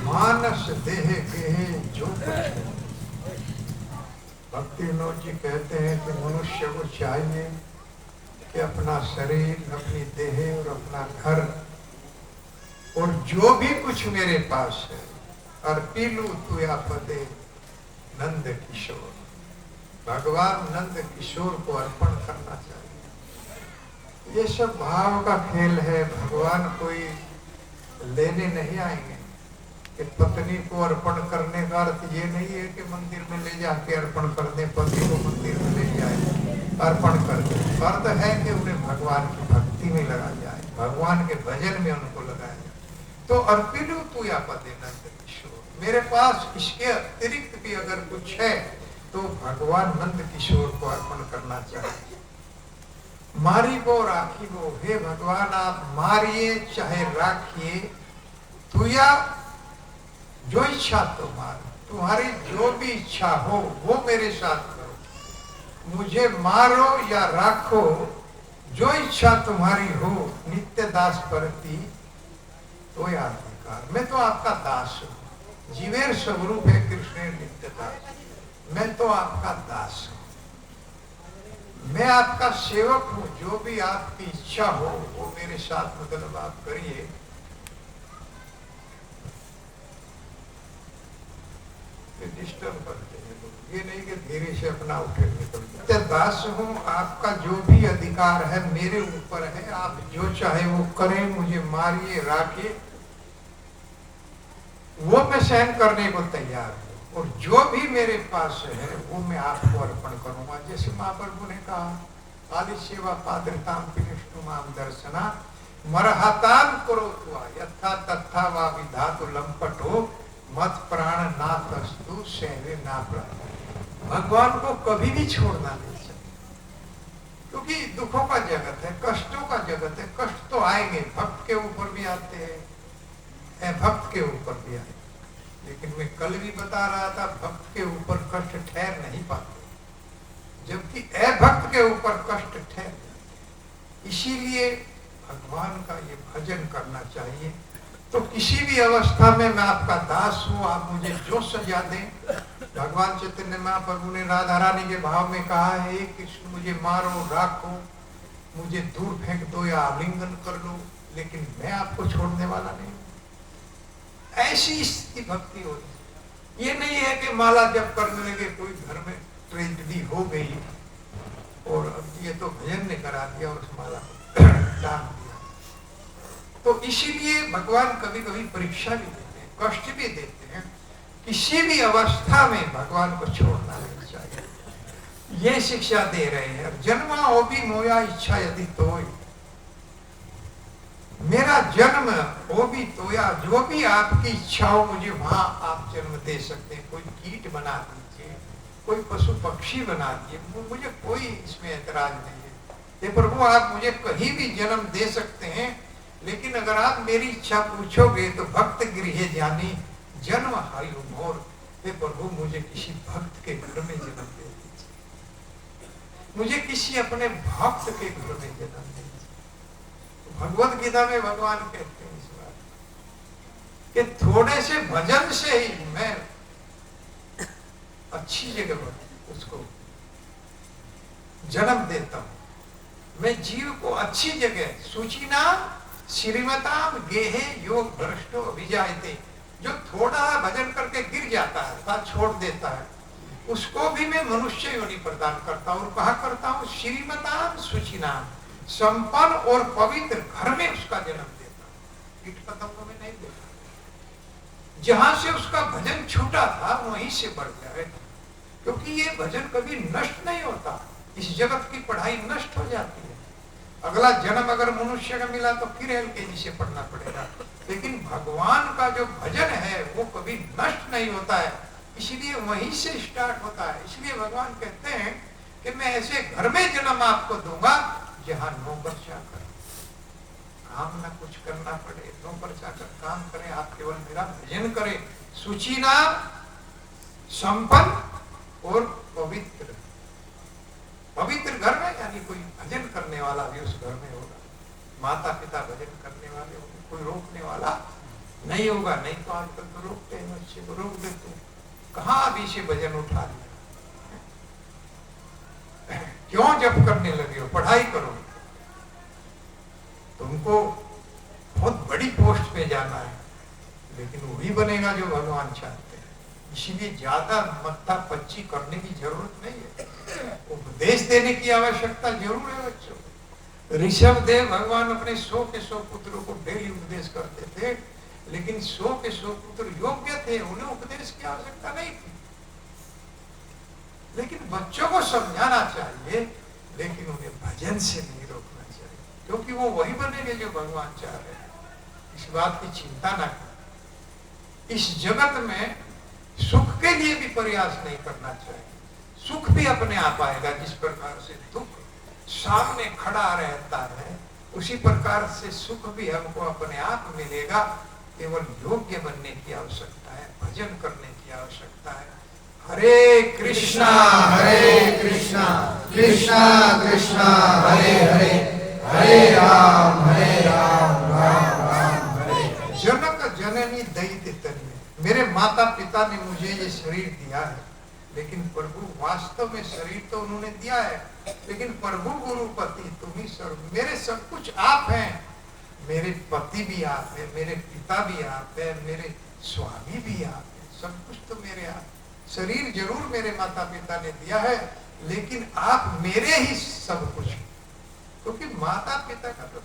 मानस देह गेहे जो कुछ। भक्ति विनोद जी कहते हैं कि मनुष्य को चाहिए कि अपना शरीर, अपनी देह और अपना घर और जो भी कुछ मेरे पास है अर्पिलू तुया पदे नंद किशोर, भगवान नंद किशोर को अर्पण करना चाहिए। ये सब भाव का खेल है। भगवान कोई लेने नहीं आएंगे कि पत्नी को अर्पण करने का अर्थ ये नहीं है कि मंदिर में ले जाके अर्पण कर दे, पति को मंदिर में ले जाए अर्पण कर दे। अर्थ है कि उन्हें भगवान की भक्ति में लगा जाए, भगवान के भजन में उनको लगाया जाए। तो अर्पिलू तू या पदे नंद किशोर, मेरे पास इसके अतिरिक्त भी अगर कुछ है तो भगवान नंद किशोर को अर्पण करना चाहिए। मारी वो राखी वो, हे भगवान आप मारिए चाहे राखिए, तुया जो इच्छा तुम्हारी, तुम्हारी जो भी इच्छा हो वो मेरे साथ करो, मुझे मारो या राखो, जो इच्छा तुम्हारी हो। नित्य दास परती तो अधिकार, मैं तो आपका दास हूं। जीवेर स्वरूप है कृष्ण नित्य दास, मैं तो आपका दास हूं, मैं आपका सेवक हूं। जो भी आपकी इच्छा हो वो मेरे साथ मतलब आप करिए। डिस्टर्ब करते हैं लोग, ये नहीं कि धीरे से अपना उठे निकल। दास हूं, आपका जो भी अधिकार है मेरे ऊपर है, आप जो चाहे वो करें, मुझे मारिए राखिए, वो मैं सहन करने को तैयार हूं। और जो भी मेरे पास है वो मैं आपको अर्पण करूंगा। जैसे महाप्रभु ने कहा, आदि सेवा पाद्रताम विष्णु माम दर्शना मरहतान करो तुआ यथा तथा वा विधातु लंपटो मत प्राण नाथ अस्तु सेवे ना प्राण। भगवान को कभी भी छोड़ना नहीं चाहिए, क्योंकि दुखों का जगत है, कष्टों का जगत है। कष्ट तो आएंगे, भक्त के ऊपर भी आते हैं, भक्त के ऊपर भी आए। लेकिन मैं कल भी बता रहा था, भक्त के ऊपर कष्ट ठहर नहीं पाते, जबकि अभक्त के ऊपर कष्ट ठहर जाते। इसीलिए भगवान का ये भजन करना चाहिए। तो किसी भी अवस्था में मैं आपका दास हूं, आप मुझे जो सजा दें। भगवान चैतन्य महाप्रभु ने राधा रानी के भाव में कहा है, कृष्ण मुझे मारो राखो, मुझे दूर फेंक दो या आलिंगन कर लो, लेकिन मैं आपको छोड़ने वाला नहीं। ऐसी स्थिति भक्ति होती। ये नहीं है कि माला जब करने लगे कोई घर में ट्रेजेडी हो गई और अब ये तो भजन ने करा दिया और उस माला को डाल दिया। तो इसीलिए भगवान कभी कभी परीक्षा भी देते हैं, कष्ट भी देते हैं। किसी भी अवस्था में भगवान को छोड़ना नहीं चाहिए, ये शिक्षा दे रहे हैं। जन्मा हो भी मोया इच्छा यदि तोय, मेरा जन्म हो भी तोया, जो भी आपकी इच्छा हो मुझे वहां आप जन्म दे सकते हैं। कोई कीट बना दीजिए, कोई पशु पक्षी बना दीजिए, मुझे कोई इसमें ऐतराज नहीं है। ये प्रभु आप मुझे कहीं भी जन्म दे सकते हैं, लेकिन अगर आप मेरी इच्छा पूछोगे तो भक्त गृह जानी जन्म आयु मोर, हे प्रभु मुझे किसी भक्त के घर में जन्म दे दीजिए, मुझे किसी अपने भक्त के घर में जन्म दे दीजिए। भगवत गीता में भगवान कहते हैं इस बात कि थोड़े से भजन से ही मैं अच्छी जगह उसको जन्म देता हूं। मैं जीव को अच्छी जगह सूचीनाम श्रीमताम गेहे योग भ्रष्टो अभिजायते, जो थोड़ा भजन करके गिर जाता है, साथ छोड़ देता है, उसको भी मैं मनुष्य योनि प्रदान करता हूं। और कहा करता हूं श्रीमताम सूचीनाम, संपन्न और पवित्र घर में उसका जन्म देता हूं। कीट पतंगों में नहीं देता, जहां से उसका भजन छूटा था वहीं से बढ़ जाए, क्योंकि ये भजन कभी नष्ट नहीं होता। इस जगत की पढ़ाई नष्ट हो जाती है, अगला जन्म अगर मनुष्य का मिला तो फिर एलकेजी से पढ़ना पड़ेगा, लेकिन भगवान का जो भजन है वो कभी नष्ट नहीं होता है, इसलिए वहीं से स्टार्ट होता है। इसलिए भगवान कहते हैं कि मैं ऐसे घर में जन्म आपको दूंगा जहां नौकर चाकर काम ना कुछ करना पड़े, नौकर चाकर काम करे, आप केवल मेरा भजन करें। सूची नाम संपन्न और पवित्र, पवित्र घर में यानी कोई भजन करने वाला भी उस घर में होगा, माता पिता भजन करने वाले होंगे, कोई रोकने वाला नहीं होगा। नहीं तो आजकल तो रोकते हैं बच्चे को, रोक देते, कहाँ अभी से भजन उठा लिया, क्यों जप करने लगे हो, पढ़ाई करो, तुमको बहुत बड़ी पोस्ट पे जाना है, लेकिन वही बनेगा जो भगवान चाहते हैं। इसीलिए ज्यादा मत्था पच्ची करने की जरूरत नहीं है, उपदेश देने की आवश्यकता जरूर है बच्चों। ऋषभ देव भगवान अपने 100 के 100 पुत्रों को डेली उपदेश करते थे, लेकिन 100 के 100 पुत्र योग्य थे, उन्हें उपदेश की आवश्यकता नहीं थी। लेकिन बच्चों को समझाना चाहिए, लेकिन उन्हें भजन से नहीं रोकना चाहिए, क्योंकि वो वही बनेंगे जो भगवान चाह रहे हैं। इस बात की चिंता ना करें। इस जगत में सुख के लिए भी प्रयास नहीं करना चाहिए, सुख भी अपने आप आएगा। जिस प्रकार से दुख सामने खड़ा रहता है, उसी प्रकार से सुख भी हमको अपने आप मिलेगा। केवल योग्य बनने की आवश्यकता है, भजन करने की आवश्यकता है। हरे कृष्णा कृष्णा कृष्णा हरे हरे, हरे राम राम राम हरे। जनक जननी दैत्य तनय, मेरे माता पिता ने मुझे ये शरीर दिया है, लेकिन प्रभु वास्तव में शरीर तो उन्होंने दिया है, लेकिन प्रभु गुरुपति तुम ही सर्व, मेरे सब कुछ आप हैं, मेरे पति भी आप है, मेरे पिता भी आप है, मेरे स्वामी भी आप है, सब कुछ तो मेरे आप। शरीर जरूर मेरे माता पिता ने दिया है, लेकिन आप मेरे ही सब कुछ, क्योंकि माता पिता का तो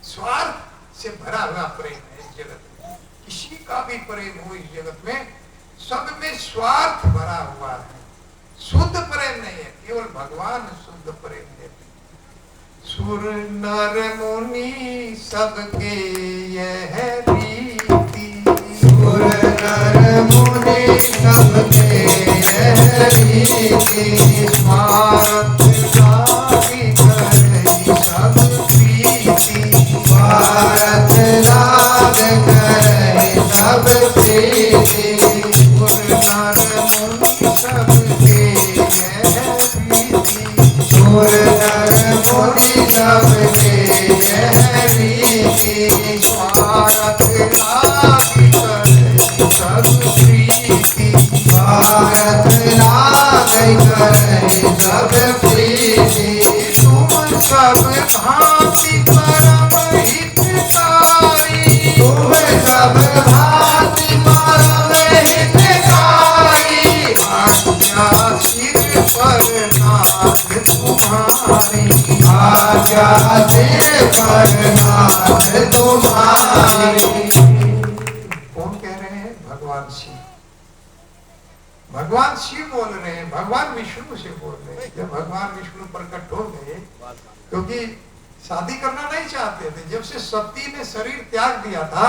स्वार्थ से भरा हुआ प्रेम है इस जगत में। किसी का भी प्रेम हो इस जगत में, सब में स्वार्थ भरा हुआ है, शुद्ध प्रेम नहीं है। केवल भगवान शुद्ध प्रेम देते। सुर नर मुनि सबके यह रीति, सुर नर मुनि सबके यह रीति, स्वार्थ लागी करई सब प्रीति, स्वार्थ लाग करई सब प्रीति। सुर नर मुनि सबके यह रीति, स्वार्थ लागी करई सब प्रीति, स्वार्थ लागी करई सब प्रीति। तुम सब भांति परम हितकारी, तुम सब भांति परम हितकारी, आज्ञा सिर पर नाथ तुम्हारी, आज्ञा सिर पर नाथ तुम्हारी। कौन कह रहे हैं? भगवान शिव। भगवान शिव बोल रहे हैं, भगवान विष्णु से बोल रहे हैं। जब भगवान विष्णु प्रकट हो गए, क्योंकि शादी करना नहीं चाहते थे, जब से सती ने शरीर त्याग दिया था,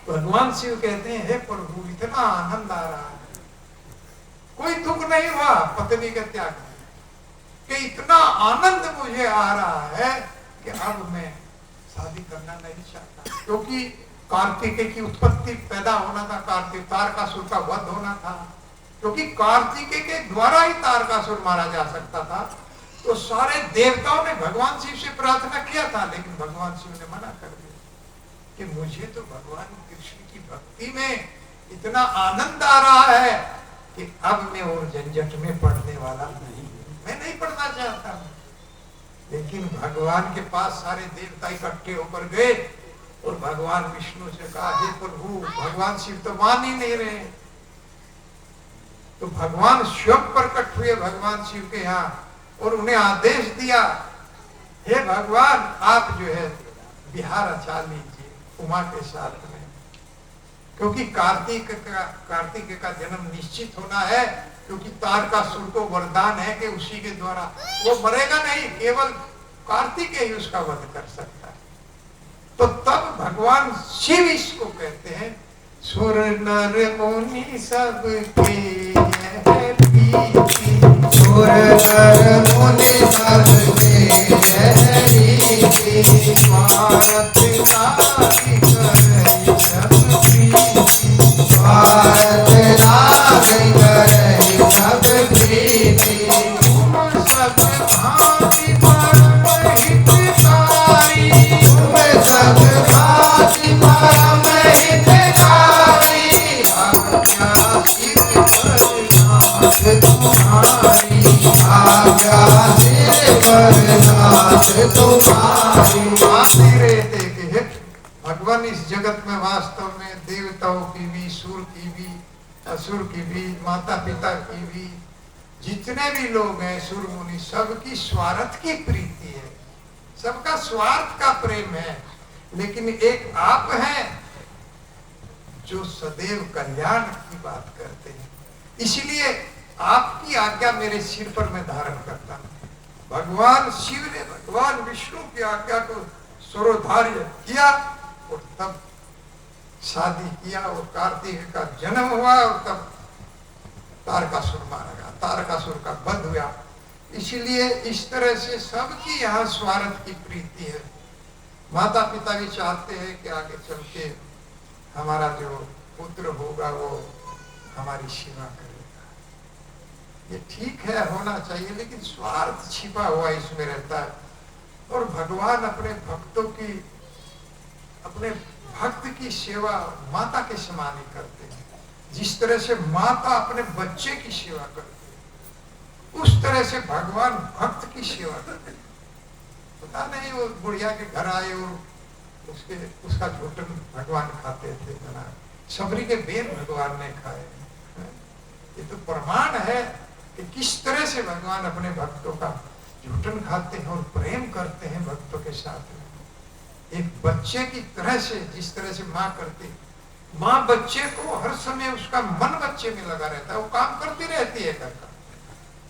भगवान शिव कहते हैं हे प्रभु इतना आनंद आ रहा है, कोई दुख नहीं हुआ पत्नी के त्याग में, कि इतना आनंद मुझे आ रहा है कि अब मैं शादी करना नहीं चाहता, क्योंकि कार्तिकेय की उत्पत्ति पैदा होना था, कार्तिक तारकासुर का वध होना था, क्योंकि कार्तिकेय के द्वारा ही तारकासुर मारा जा सकता था। तो सारे देवताओं ने भगवान शिव से प्रार्थना किया था, लेकिन भगवान शिव ने मना कर दिया कि मुझे तो भगवान कृष्ण की भक्ति में इतना आनंद आ रहा है कि अब मैं और झंझट में पड़ने वाला नहीं, मैं नहीं पढ़ना चाहता हूं। लेकिन भगवान के पास सारे देवता इकट्ठे होकर गए और भगवान विष्णु से कहा, हे प्रभु, भगवान शिव तो मान ही नहीं रहे। तो भगवान स्वयं प्रकट हुए भगवान शिव के यहाँ और उन्हें आदेश दिया, हे भगवान, आप जो है विहार रचा लीजिए उमा के साथ में, क्योंकि कार्तिक का जन्म निश्चित होना है, क्योंकि तारकासुर को वरदान है कि उसी के द्वारा वो मरेगा नहीं, केवल कार्तिक ही उसका वध कर सकता है। तो तब भगवान शिव इसको कहते हैं, सुर नर मुनि सबके सुर नर मुनि सबके भारत नारी करे सब प्रीति, भारत नारी करे सब प्रीति, तुम सब भांति परम हितकारी, तुम सब भांति परम हितकारी, आज्ञा सिर पर नाथ तुम्हारी, आज्ञा सिर पर नाथ तुम्हारी। भगवान इस जगत में वास्तव में देवताओं की भी, सुर की भी, असुर की भी, माता पिता की भी, जितने भी लोग हैं सुर मुनि, सबकी स्वार्थ की प्रीति है, सबका स्वार्थ का प्रेम है। लेकिन एक आप हैं जो सदैव कल्याण की बात करते हैं, इसलिए आपकी आज्ञा मेरे सिर पर मैं धारण करता हूं। भगवान शिव ने भगवान विष्णु की आज्ञा को स्वरोधार्य किया और तब शादी किया और कार्तिक का जन्म हुआ और तब तारकासुर मारा गया, तारकासुर का वध हुआ। इसलिए इस तरह से सबकी यहाँ स्वार्थ की प्रीति है। माता पिता भी चाहते हैं कि आगे चल के हमारा जो पुत्र होगा वो हमारी सेवा करेगा, ये ठीक है, होना चाहिए, लेकिन स्वार्थ छिपा हुआ इसमें रहता है। और भगवान अपने भक्तों की, अपने भक्त की सेवा माता के समान ही करते हैं। जिस तरह से माता अपने बच्चे की सेवा करती है, उस तरह से भगवान भक्त की सेवा करते हैं। पता नहीं वो बुढ़िया के घर आए और उसका झूठन भगवान खाते थे, बना सबरी के बेर भगवान ने खाए। ये तो प्रमाण है कि किस तरह से भगवान अपने भक्तों का झूठन खाते हैं और प्रेम करते हैं भक्तों के साथ में। एक बच्चे की तरह से, जिस तरह से माँ करती, माँ बच्चे को हर समय उसका मन बच्चे में लगा रहता है, वो काम करती रहती है घर का,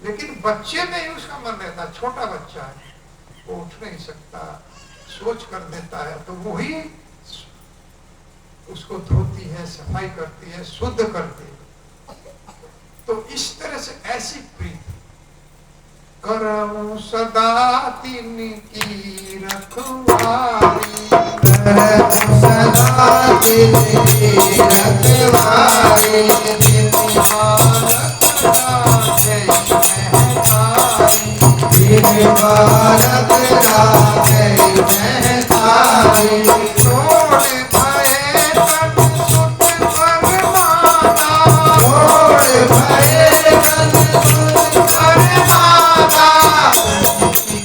लेकिन बच्चे में ही उसका मन रहता है। छोटा बच्चा है, वो उठ नहीं सकता, सोच कर देता है, तो वो ही उसको धोती है, सफाई करती है, शुद्ध करती है। तो इस तरह से ऐसी प्रीति करऊं सदा तिनकी रखवारी, करऊं सदा तिनकी रखवारी, दिन भारत राखे महतारी, दिन भारत राखे महतारी, छोड़ भये तन सुत पर माता, छोड़ भये तन सुत पर माता,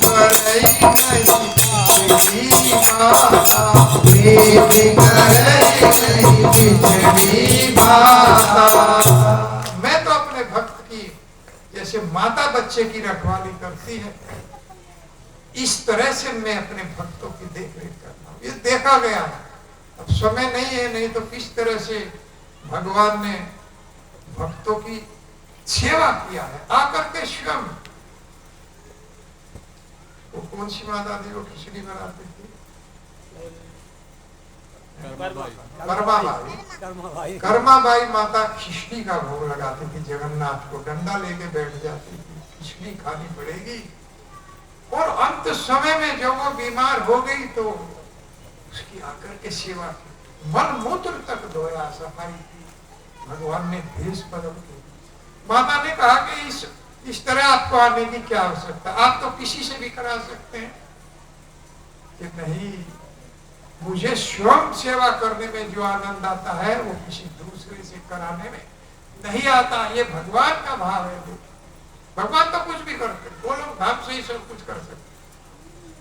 करई नहीं माता, प्रीति करई नहीं बिछड़ी माता। मैं तो अपने भक्त की जैसे माता बच्चे की रखवाली करती है, इस तरह से मैं अपने भक्तों की देखरेख करता हूँ। ये देखा गया है, अब समय नहीं है, नहीं तो किस तरह से भगवान ने भक्तों की सेवा किया है आकर के स्वयं। वो कौन सी माता थी वो खिचड़ी बनाती थी? कर्माबाई माता खिचड़ी का भोग लगाती थी जगन्नाथ को, डंडा लेके बैठ जाती थी, खिचड़ी खानी पड़ेगी। और अंत समय में जब वो बीमार हो गई तो उसकी आकर के सेवा की, मल मूत्र तक धोया, सफाई की, भगवान ने भेष बदल के। माता ने कहा कि इस तरह आपको आने की क्या आवश्यकता, आप तो किसी से भी करा सकते हैं। कि नहीं, मुझे स्वयं सेवा करने में जो आनंद आता है वो किसी दूसरे से कराने में नहीं आता। ये भगवान का भाव है। भगवान तो कुछ भी करते, गोलोक धाम से ही सब कुछ कर सकते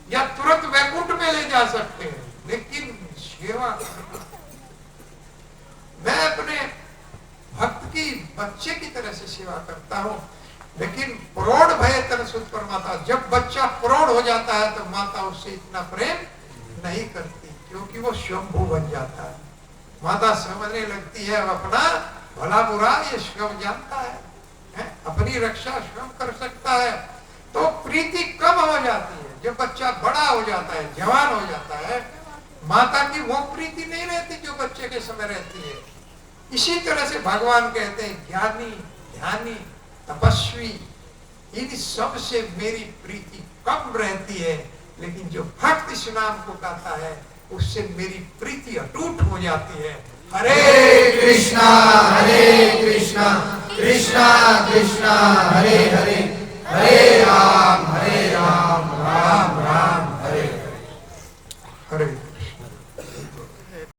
या तुरंत वैकुंठ में ले जा सकते हैं, लेकिन सेवा करना, मैं अपने भक्त की बच्चे की तरह से सेवा करता हूं। लेकिन प्रौढ़ भय तरसुत पर माता, जब बच्चा प्रौढ़ हो जाता है तो माता उससे इतना प्रेम नहीं करती, क्योंकि वो स्वयंभू बन जाता है। माता समझने लगती है अब अपना भला बुरा ये स्वयं जानता है, अपनी रक्षा स्वयं कर सकता है, तो प्रीति कम हो जाती है। जब बच्चा बड़ा हो जाता है, जवान हो जाता है, माता की वो प्रीति नहीं रहती जो बच्चे के समय रहती है। इसी तरह से भगवान कहते हैं ज्ञानी, ध्यानी, तपस्वी, इन सब से मेरी प्रीति कम रहती है, लेकिन जो भक्त इस नाम को गाता है उससे मेरी प्रीति अटूट हो जाती है। हरे कृष्णा कृष्णा कृष्णा कृष्णा हरे हरे, हरे राम